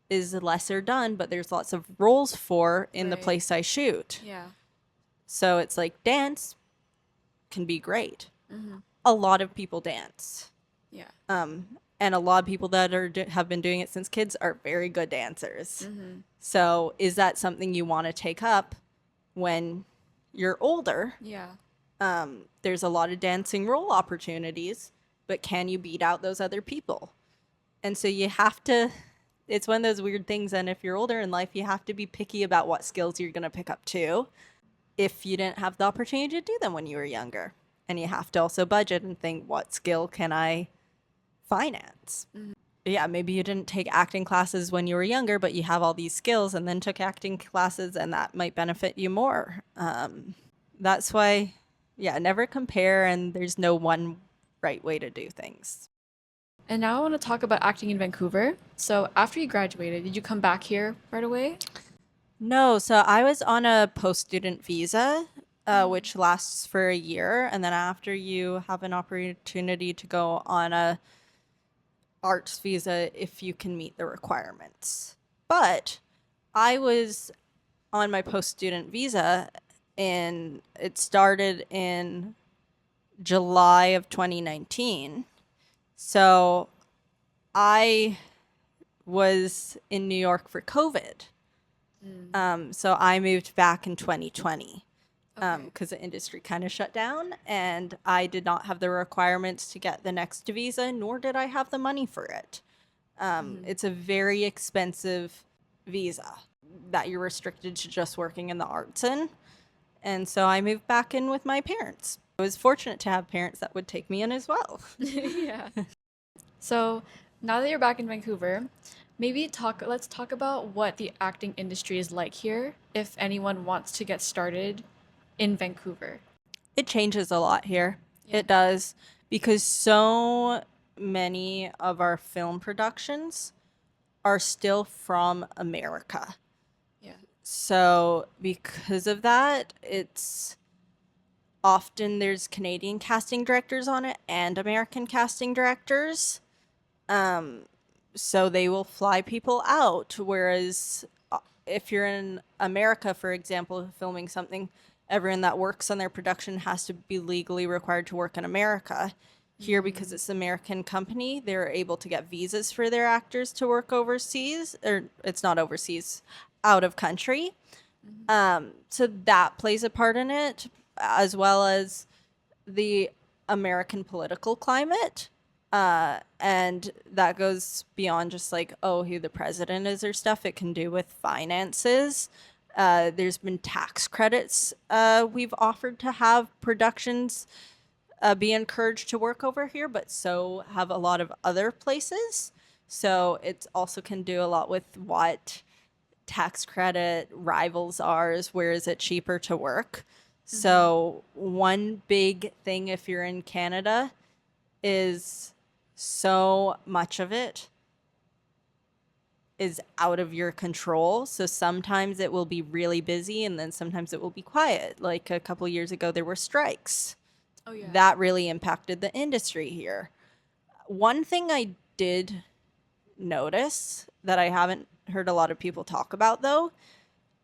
is lesser done, but there's lots of roles for in the Right. place I shoot. Yeah. So it's like dance can be great. Mm-hmm. A lot of people dance. Yeah. And a lot of people that have been doing it since kids are very good dancers. Mm-hmm. So is that something you want to take up when you're older? Yeah. There's a lot of dancing role opportunities, but can you beat out those other people? And so you have to, it's one of those weird things. And if you're older in life, you have to be picky about what skills you're going to pick up too, if you didn't have the opportunity to do them when you were younger. And you have to also budget and think, what skill can I finance? Mm-hmm. Yeah, maybe you didn't take acting classes when you were younger, but you have all these skills and then took acting classes, and that might benefit you more. That's why, yeah, never compare, and there's no one right way to do things. And now I want to talk about acting in Vancouver. So after you graduated, did you come back here right away? No, so I was on a post-student visa, which lasts for a year, and then after you have an opportunity to go on a arts visa if you can meet the requirements. But I was on my post-student visa, and it started in July of 2019. So I was in New York for COVID. So I moved back in 2020 Okay. because the industry kind of shut down, and I did not have the requirements to get the next visa, nor did I have the money for it. It's a very expensive visa that you're restricted to just working in the arts in. And so I moved back in with my parents. I was fortunate to have parents that would take me in as well. Yeah. So now that you're back in Vancouver, let's talk about what the acting industry is like here if anyone wants to get started in Vancouver. It changes a lot here. Yeah. It does, because so many of our film productions are still from America. Yeah. So because of that, it's often there's Canadian casting directors on it and American casting directors. So they will fly people out. Whereas if you're in America, for example, filming something, everyone that works on their production has to be legally required to work in America. Here, because it's an American company, they're able to get visas for their actors to work overseas, or it's not overseas, out of country. So that plays a part in it, as well as the American political climate. And that goes beyond just like, oh, who the president is or stuff. It can do with finances. There's been tax credits we've offered to have productions be encouraged to work over here, but so have a lot of other places. So it also can do a lot with what tax credit rivals ours. Where is it cheaper to work? So one big thing if you're in Canada is so much of it is out of your control. So sometimes it will be really busy and then sometimes it will be quiet. Like a couple years ago, there were strikes. Oh yeah. That really impacted the industry here. One thing I did notice that I haven't heard a lot of people talk about, though,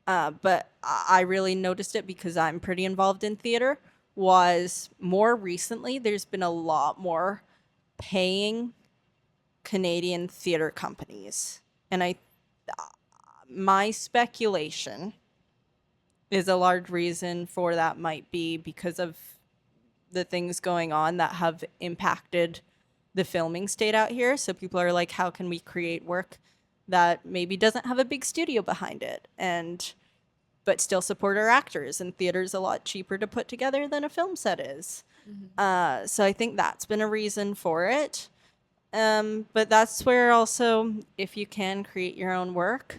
but I really noticed it because I'm pretty involved in theater, was more recently there's been a lot more paying Canadian theater companies. And my speculation is a large reason for that might be because of the things going on that have impacted the filming state out here. So people are like, how can we create work that maybe doesn't have a big studio behind it but still support our actors? And theater's a lot cheaper to put together than a film set is. So I think that's been a reason for it. But that's where also, if you can create your own work,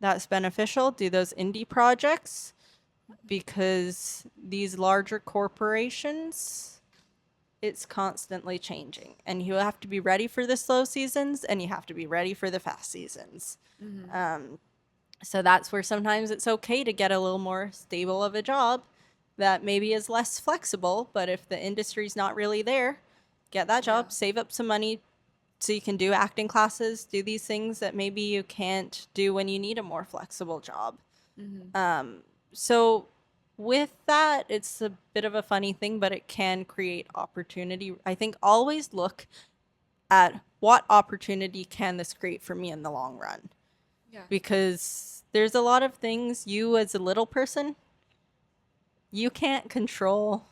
that's beneficial. Do those indie projects, because these larger corporations, it's constantly changing. And you have to be ready for the slow seasons and you have to be ready for the fast seasons. So that's where sometimes it's okay to get a little more stable of a job that maybe is less flexible. But if the industry's not really there, get that job, Yeah. save up some money so you can do acting classes, do these things that maybe you can't do when you need a more flexible job. So with that, it's a bit of a funny thing, but it can create opportunity. I think always look at what opportunity can this create for me in the long run. Yeah. Because there's a lot of things you as a little person, you can't control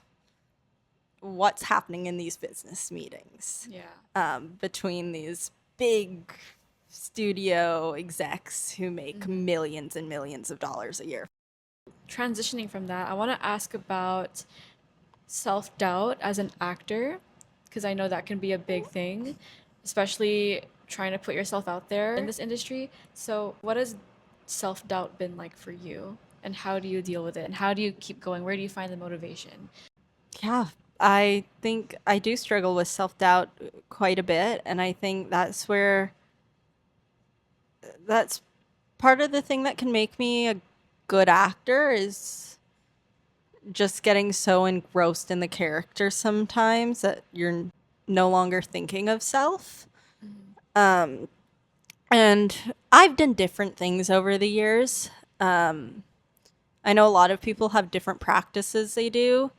what's happening in these business meetings Yeah. between these big studio execs who make millions and millions of dollars a year. Transitioning from that, I want to ask about self-doubt as an actor, because I know that can be a big thing, especially trying to put yourself out there in this industry. So, what has self-doubt been like for you, and how do you deal with it, and how do you keep going? Where do you find the motivation? Yeah, I think I do struggle with self-doubt quite a bit, and I think that's part of the thing that can make me a good actor is just getting so engrossed in the character sometimes that you're no longer thinking of self. And I've done different things over the years. I know a lot of people have different practices they do.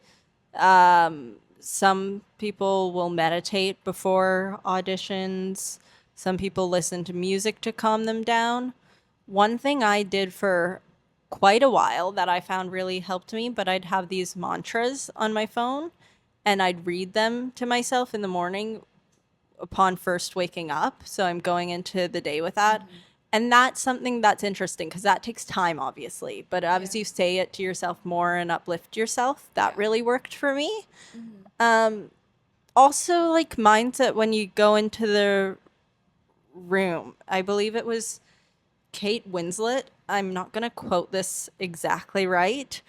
Some people will meditate before auditions. Some people listen to music to calm them down. One thing I did for quite a while that I found really helped me, but I'd have these mantras on my phone and I'd read them to myself in the morning upon first waking up. So I'm going into the day with that. And that's something that's interesting because that takes time, obviously. But as Yeah. you say it to yourself more and uplift yourself, that Yeah. really worked for me. Hmm. Also, like mindset when you go into the room. I believe it was Kate Winslet. I'm not going to quote this exactly right,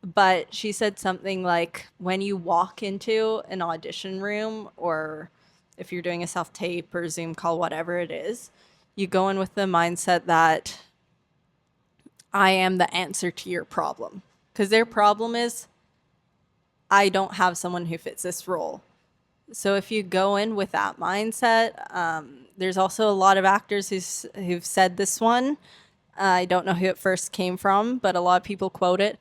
but she said something like when you walk into an audition room or if you're doing a self tape or Zoom call, whatever it is, you go in with the mindset that I am the answer to your problem. Because their problem is, I don't have someone who fits this role. So if you go in with that mindset, there's also a lot of actors who've said this one. I don't know who it first came from, but a lot of people quote it,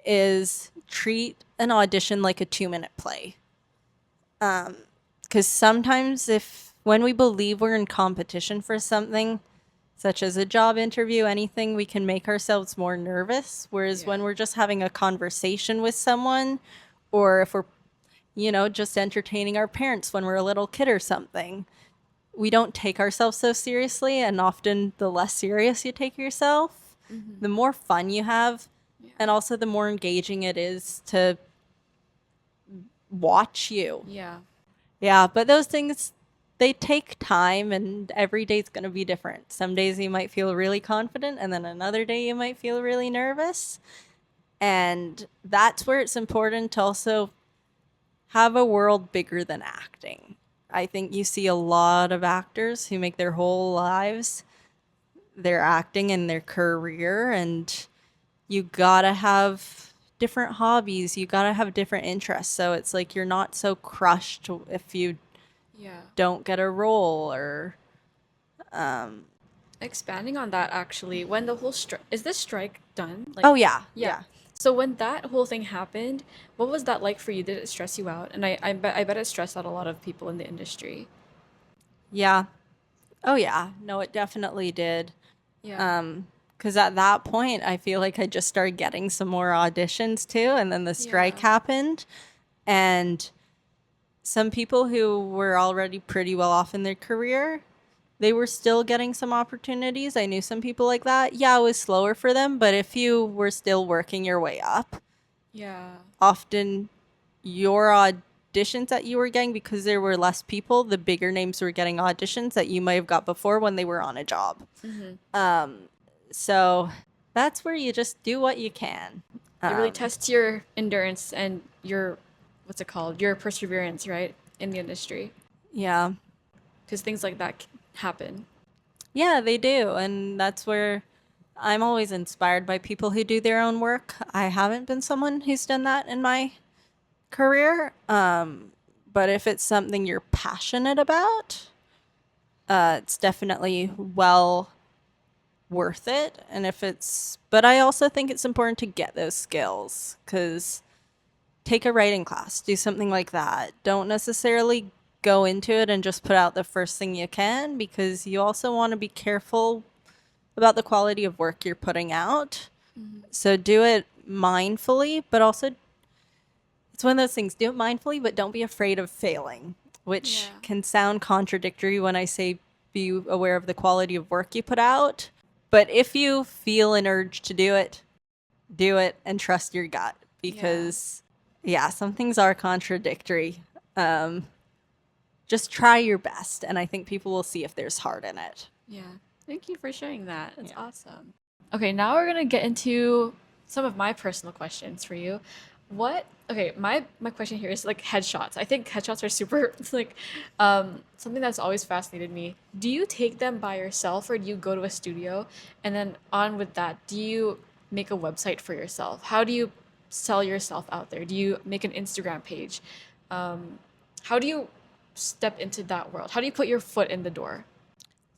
is treat an audition like a 2-minute play. Because sometimes when we believe we're in competition for something, such as a job interview, anything, we can make ourselves more nervous. Whereas Yeah. when we're just having a conversation with someone, or if we're, just entertaining our parents when we're a little kid or something, we don't take ourselves so seriously. And often the less serious you take yourself, Hmm. the more fun you have. Yeah. And also the more engaging it is to watch you. Yeah. Yeah, but those things, they take time and every day's going to be different. Some days you might feel really confident and then another day you might feel really nervous. And that's where it's important to also have a world bigger than acting. I think you see a lot of actors who make their whole lives their acting and their career, and you gotta have different hobbies, you gotta have different interests. So it's like you're not so crushed if you Yeah. don't get a role or Expanding on that, actually, when the whole strike is this strike done? Like, oh yeah, yeah. yeah. So when that whole thing happened, what was that like for you? Did it stress you out? And I bet it stressed out a lot of people in the industry. Yeah. Oh yeah. No, it definitely did. Yeah. Because at that point, I feel like I just started getting some more auditions too, and then the strike Yeah. happened, and some people who were already pretty well off in their career, they were still getting some opportunities. I knew some people like that. Yeah, it was slower for them, but if you were still working your way up, Yeah. often your auditions that you were getting, because there were less people, the bigger names were getting auditions that you might have got before when they were on a job. Hmm. So that's where you just do what you can. It really tests your endurance and your, what's it called? Your perseverance, right? In the industry. Yeah. Because things like that happen. Yeah, they do. And that's where I'm always inspired by people who do their own work. I haven't been someone who's done that in my career. But if it's something you're passionate about, it's definitely well worth it. And but I also think it's important to get those skills because take a writing class, do something like that. Don't necessarily go into it and just put out the first thing you can because you also want to be careful about the quality of work you're putting out. So do it mindfully, but also it's one of those things, do it mindfully, but don't be afraid of failing, which Yeah. can sound contradictory when I say be aware of the quality of work you put out. But if you feel an urge to do it and trust your gut Yeah. because, yeah, some things are contradictory. Um, just try your best, and I think people will see if there's heart in it. Yeah. Thank you for sharing that. That's Yeah. awesome. Okay, now we're gonna get into some of my personal questions for you. Okay, my question here is like headshots. I think headshots are super like something that's always fascinated me. Do you take them by yourself or do you go to a studio? And then on with that, do you make a website for yourself? How do you sell yourself out there? Do you make an Instagram page? How do you step into that world? How do you put your foot in the door?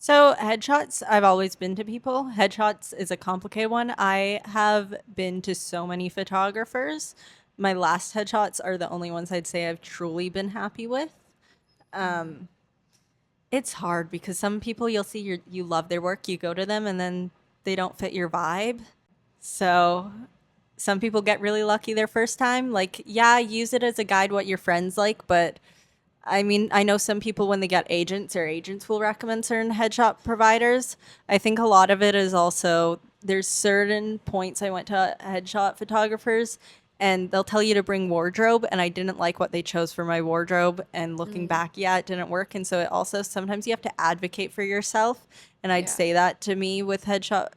So, headshots, I've always been to people. Headshots is a complicated one. I have been to so many photographers. My last headshots are the only ones I'd say I've truly been happy with. It's hard because some people you'll see you love their work, you go to them and then they don't fit your vibe. So, some people get really lucky their first time. Like, yeah, use it as a guide what your friends like, but I mean, I know some people when they get agents or agents will recommend certain headshot providers. I think a lot of it is also there's certain points I went to headshot photographers and they'll tell you to bring wardrobe and I didn't like what they chose for my wardrobe and looking back, yeah, it didn't work. And so it also sometimes you have to advocate for yourself. And I'd Yeah. say that to me with headshot,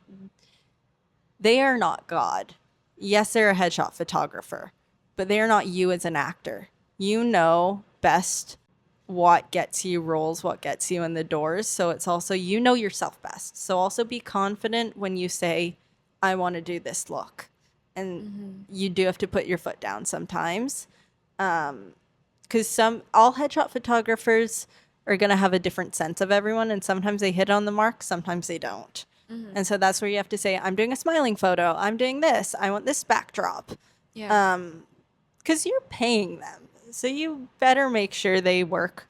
they are not God. Yes, they're a headshot photographer, but they are not you as an actor. You know best what gets you roles, what gets you in the doors. So it's also, you know yourself best. So also be confident when you say, I want to do this look. And you do have to put your foot down sometimes. Because all headshot photographers are going to have a different sense of everyone. And sometimes they hit on the mark, sometimes they don't. And so that's where you have to say, I'm doing a smiling photo. I'm doing this. I want this backdrop. Yeah. Because you're paying them. So you better make sure they work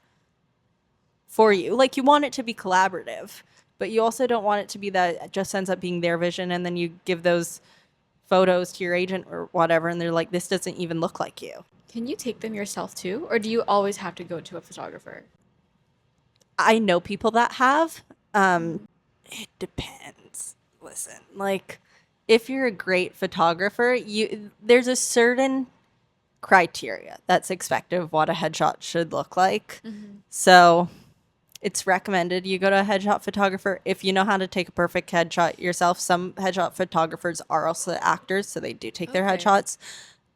for you. Like you want it to be collaborative, but you also don't want it to be that it just ends up being their vision and then you give those photos to your agent or whatever and they're like, this doesn't even look like you. Can you take them yourself too, or do you always have to go to a photographer? I know people that have. It depends. Listen, like if you're a great photographer, there's a certain criteria that's expected of what a headshot should look like. So it's recommended you go to a headshot photographer if you know how to take a perfect headshot yourself. Some headshot photographers are also actors, so they do take their Okay. headshots.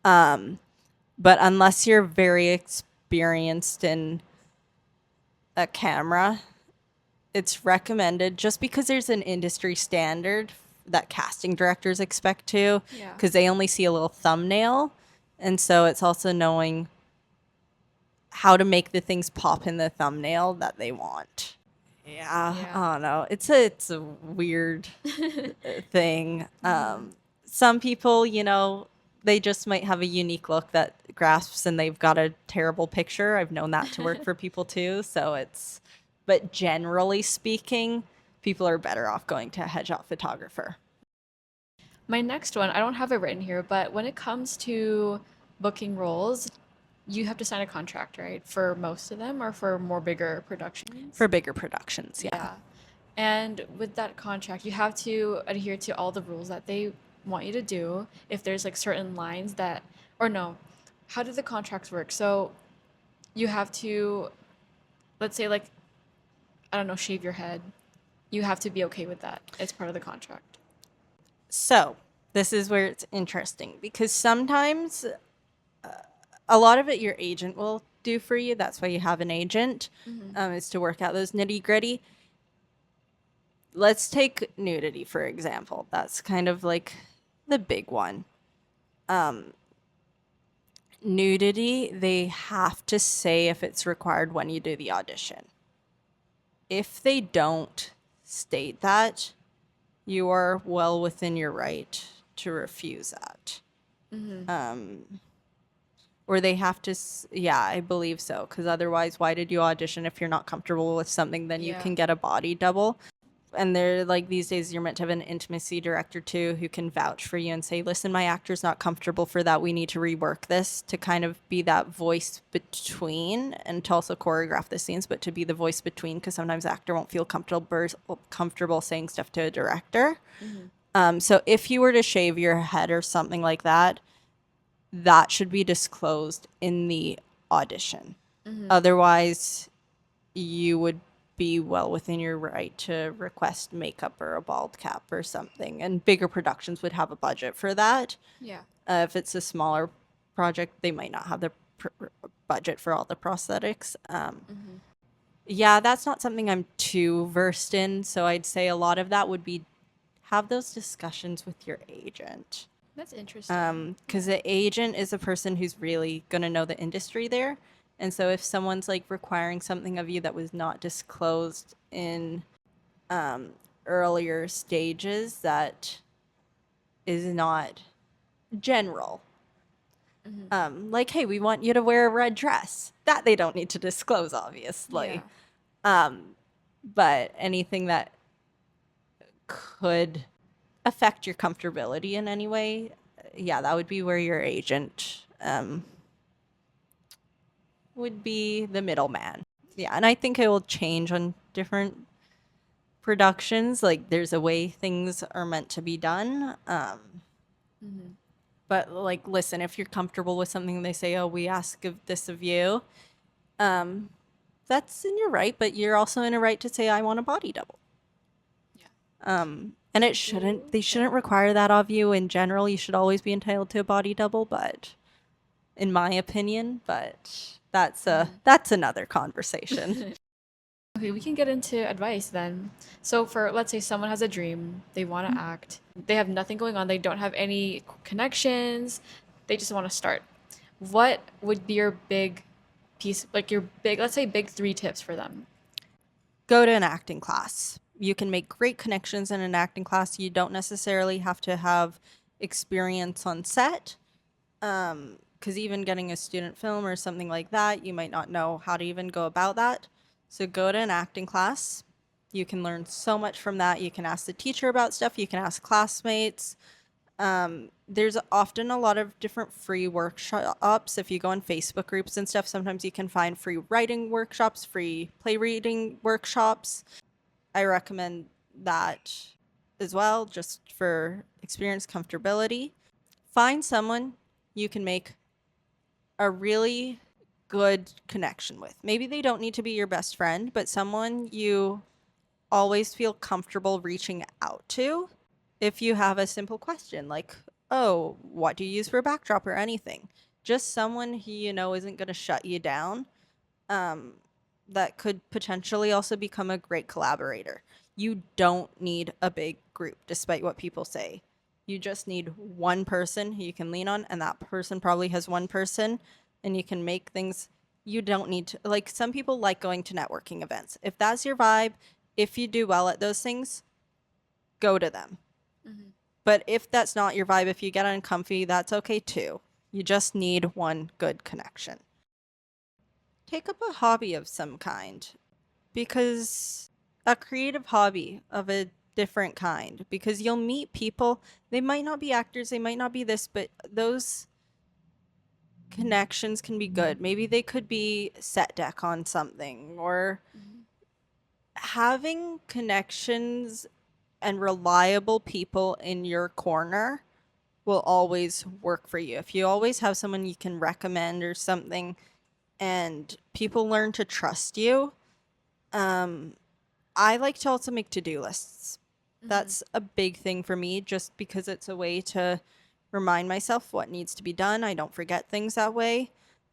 But unless you're very experienced in a camera, it's recommended just because there's an industry standard that casting directors expect to, Yeah. because they only see a little thumbnail. And so it's also knowing how to make the things pop in the thumbnail that they want. Yeah. I don't know. It's a weird thing. Some people, they just might have a unique look that grasps and they've got a terrible picture. I've known that to work for people too. But generally speaking, people are better off going to a headshot photographer. My next one, I don't have it written here, but when it comes to booking roles, you have to sign a contract, right? For most of them or for more bigger productions? For bigger productions, yeah. Yeah. And with that contract, you have to adhere to all the rules that they want you to do. If there's like certain lines that, or no, how do the contracts work? So you have to, let's say, like, I don't know, shave your head. You have to be okay with that. It's part of the contract. So this is where it's interesting because sometimes a lot of it your agent will do for you. That's why you have an agent, is to work out those nitty gritty. Let's take nudity, for example. That's kind of like the big one. Nudity, they have to say if it's required when you do the audition. If they don't state that, you are well within your right to refuse that. Or they have to, yeah, I believe so. Because otherwise, why did you audition if you're not comfortable with something? Then you Yeah. can get a body double. And they're like, these days, you're meant to have an intimacy director too who can vouch for you and say, listen, my actor's not comfortable for that. We need to rework this to kind of be that voice between and to also choreograph the scenes, but to be the voice between because sometimes the actor won't feel comfortable saying stuff to a director. So if you were to shave your head or something like that, that should be disclosed in the audition. Otherwise, you would be well within your right to request makeup or a bald cap or something. And bigger productions would have a budget for that. Yeah. If it's a smaller project, they might not have the budget for all the prosthetics. Yeah, that's not something I'm too versed in. So I'd say a lot of that would be have those discussions with your agent. That's interesting. Because the agent is a person who's really going to know the industry there. And so if someone's like requiring something of you that was not disclosed in earlier stages that is not general, like, hey, we want you to wear a red dress. That they don't need to disclose, obviously. Yeah. But anything that could affect your comfortability in any way, yeah, that would be where your agent would be the middleman. Yeah, and I think it will change on different productions. Like, there's a way things are meant to be done. But like, listen, if you're comfortable with something, they say, "Oh, we ask of this of you." That's in your right, but you're also in a right to say, "I want a body double." And it shouldn't. They shouldn't require that of you in general. You should always be entitled to a body double, but in my opinion, but that's another conversation. Okay, we can get into advice then. So for let's say someone has a dream, they want to act. They have nothing going on, they don't have any connections. They just want to start. What would be your big piece, like your big, let's say big 3 tips for them? Go to an acting class. You can make great connections in an acting class. You don't necessarily have to have experience on set. Because even getting a student film or something like that, you might not know how to even go about that. So go to an acting class. You can learn so much from that. You can ask the teacher about stuff. You can ask classmates. There's often a lot of different free workshops. If you go on Facebook groups and stuff, sometimes you can find free writing workshops, free play reading workshops. I recommend that as well, just for experience comfortability. Find someone you can make a really good connection with. Maybe they don't need to be your best friend, but someone you always feel comfortable reaching out to if you have a simple question like, "Oh, what do you use for a backdrop?" or anything. Just someone who you know isn't going to shut you down. That could potentially also become a great collaborator. You don't need a big group, despite what people say. You just need one person who you can lean on, and that person probably has one person, and you can make things. You don't need to, like, some people like going to networking events. If that's your vibe, if you do well at those things, go to them. But if that's not your vibe, if you get uncomfy, that's okay too. You just need one good connection. Take up a hobby of some kind, because a creative hobby of a different kind, because you'll meet people. They might not be actors, they might not be this, but those connections can be good. Maybe they could be set deck on something, or having connections and reliable people in your corner will always work for you. If you always have someone you can recommend or something, and people learn to trust you. I like to also make to-do lists. That's a big thing for me, just because it's a way to remind myself what needs to be done. I don't forget things that way.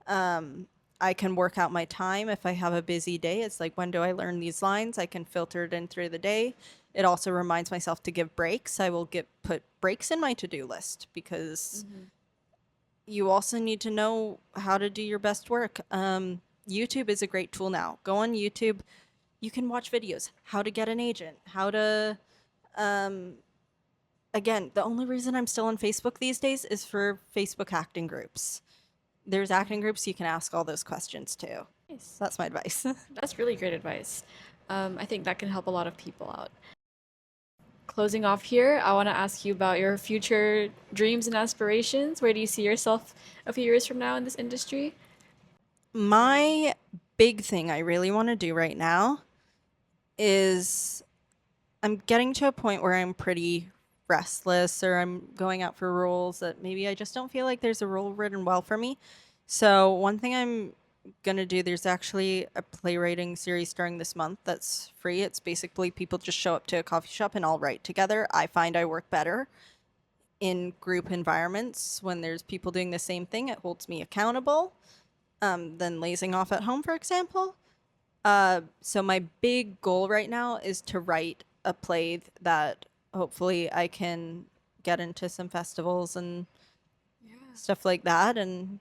I can work out my time if I have a busy day. It's like, when do I learn these lines? I can filter it in through the day. It also reminds myself to give breaks. I will put breaks in my to-do list, because you also need to know how to do your best work. YouTube is a great tool now. Go on YouTube. You can watch videos, how to get an agent, how to, again, the only reason I'm still on Facebook these days is for Facebook acting groups. There's acting groups you can ask all those questions to. Nice. That's my advice. That's really great advice. I think that can help a lot of people out. Closing off here, I want to ask you about your future dreams and aspirations. Where do you see yourself a few years from now in this industry? My big thing I really want to do right now is, I'm getting to a point where I'm pretty restless, or I'm going out for roles that maybe I just don't feel like there's a role written well for me. So one thing I'm gonna do, there's actually a playwriting series starting this month that's free. It's basically people just show up to a coffee shop and all write together. I find I work better in group environments when there's people doing the same thing. It holds me accountable than lazing off at home, for example. So my big goal right now is to write a play that hopefully I can get into some festivals and stuff like that, and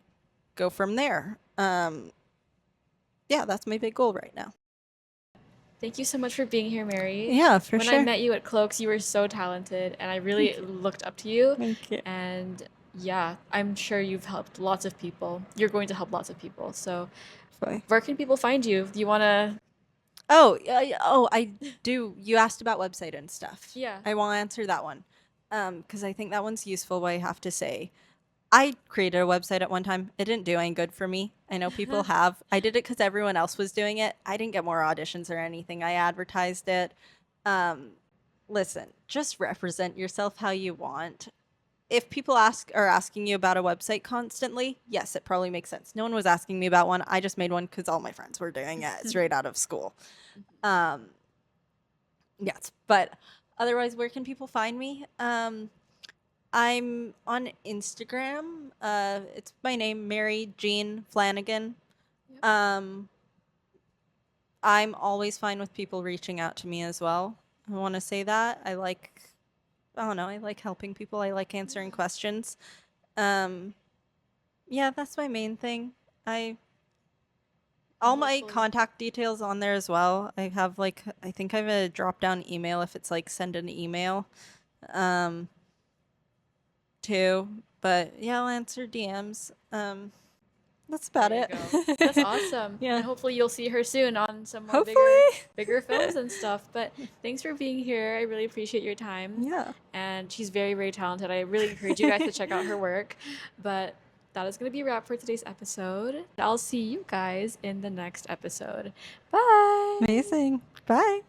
go from there. Yeah, that's my big goal right now. Thank you so much for being here, Mary. Yeah, for When I sure. met you at Cloaks, you were so talented, and I really looked up to you. Thank you. And yeah, I'm sure you've helped lots of people. You're going to help lots of people. So, Bye. where can people find you? Do you want to? Oh, oh, I do. You asked about website and stuff. Yeah. I will answer that one. Because I think that one's useful. What I have to say. I created a website at one time. It didn't do any good for me. I know people have. I did it because everyone else was doing it. I didn't get more auditions or anything. I advertised it. Um, Listen, just represent yourself how you want. If people are asking you about a website constantly, yes, it probably makes sense. No one was asking me about one. I just made one because all my friends were doing it straight out of school. Um, yes, but otherwise, where can people find me? I'm on Instagram. It's my name, Mary Jean Flannigan. Yep. I'm always fine with people reaching out to me as well. I want to say that. I don't know, I like helping people. I like answering questions. Um, yeah, that's my main thing. I all my Hopefully. contact details on there as well. I have like I think I have a drop down email if it's like send an email. Um, too. But yeah, I'll answer DMs. That's about There you it. go. That's awesome. Yeah. And hopefully you'll see her soon on some more Hopefully. bigger films and stuff. But thanks for being here. I really appreciate your time. Yeah. And she's very, very talented. I really encourage you guys to check out her work. But that is going to be a wrap for today's episode. I'll see you guys in the next episode. Bye. Amazing. Bye.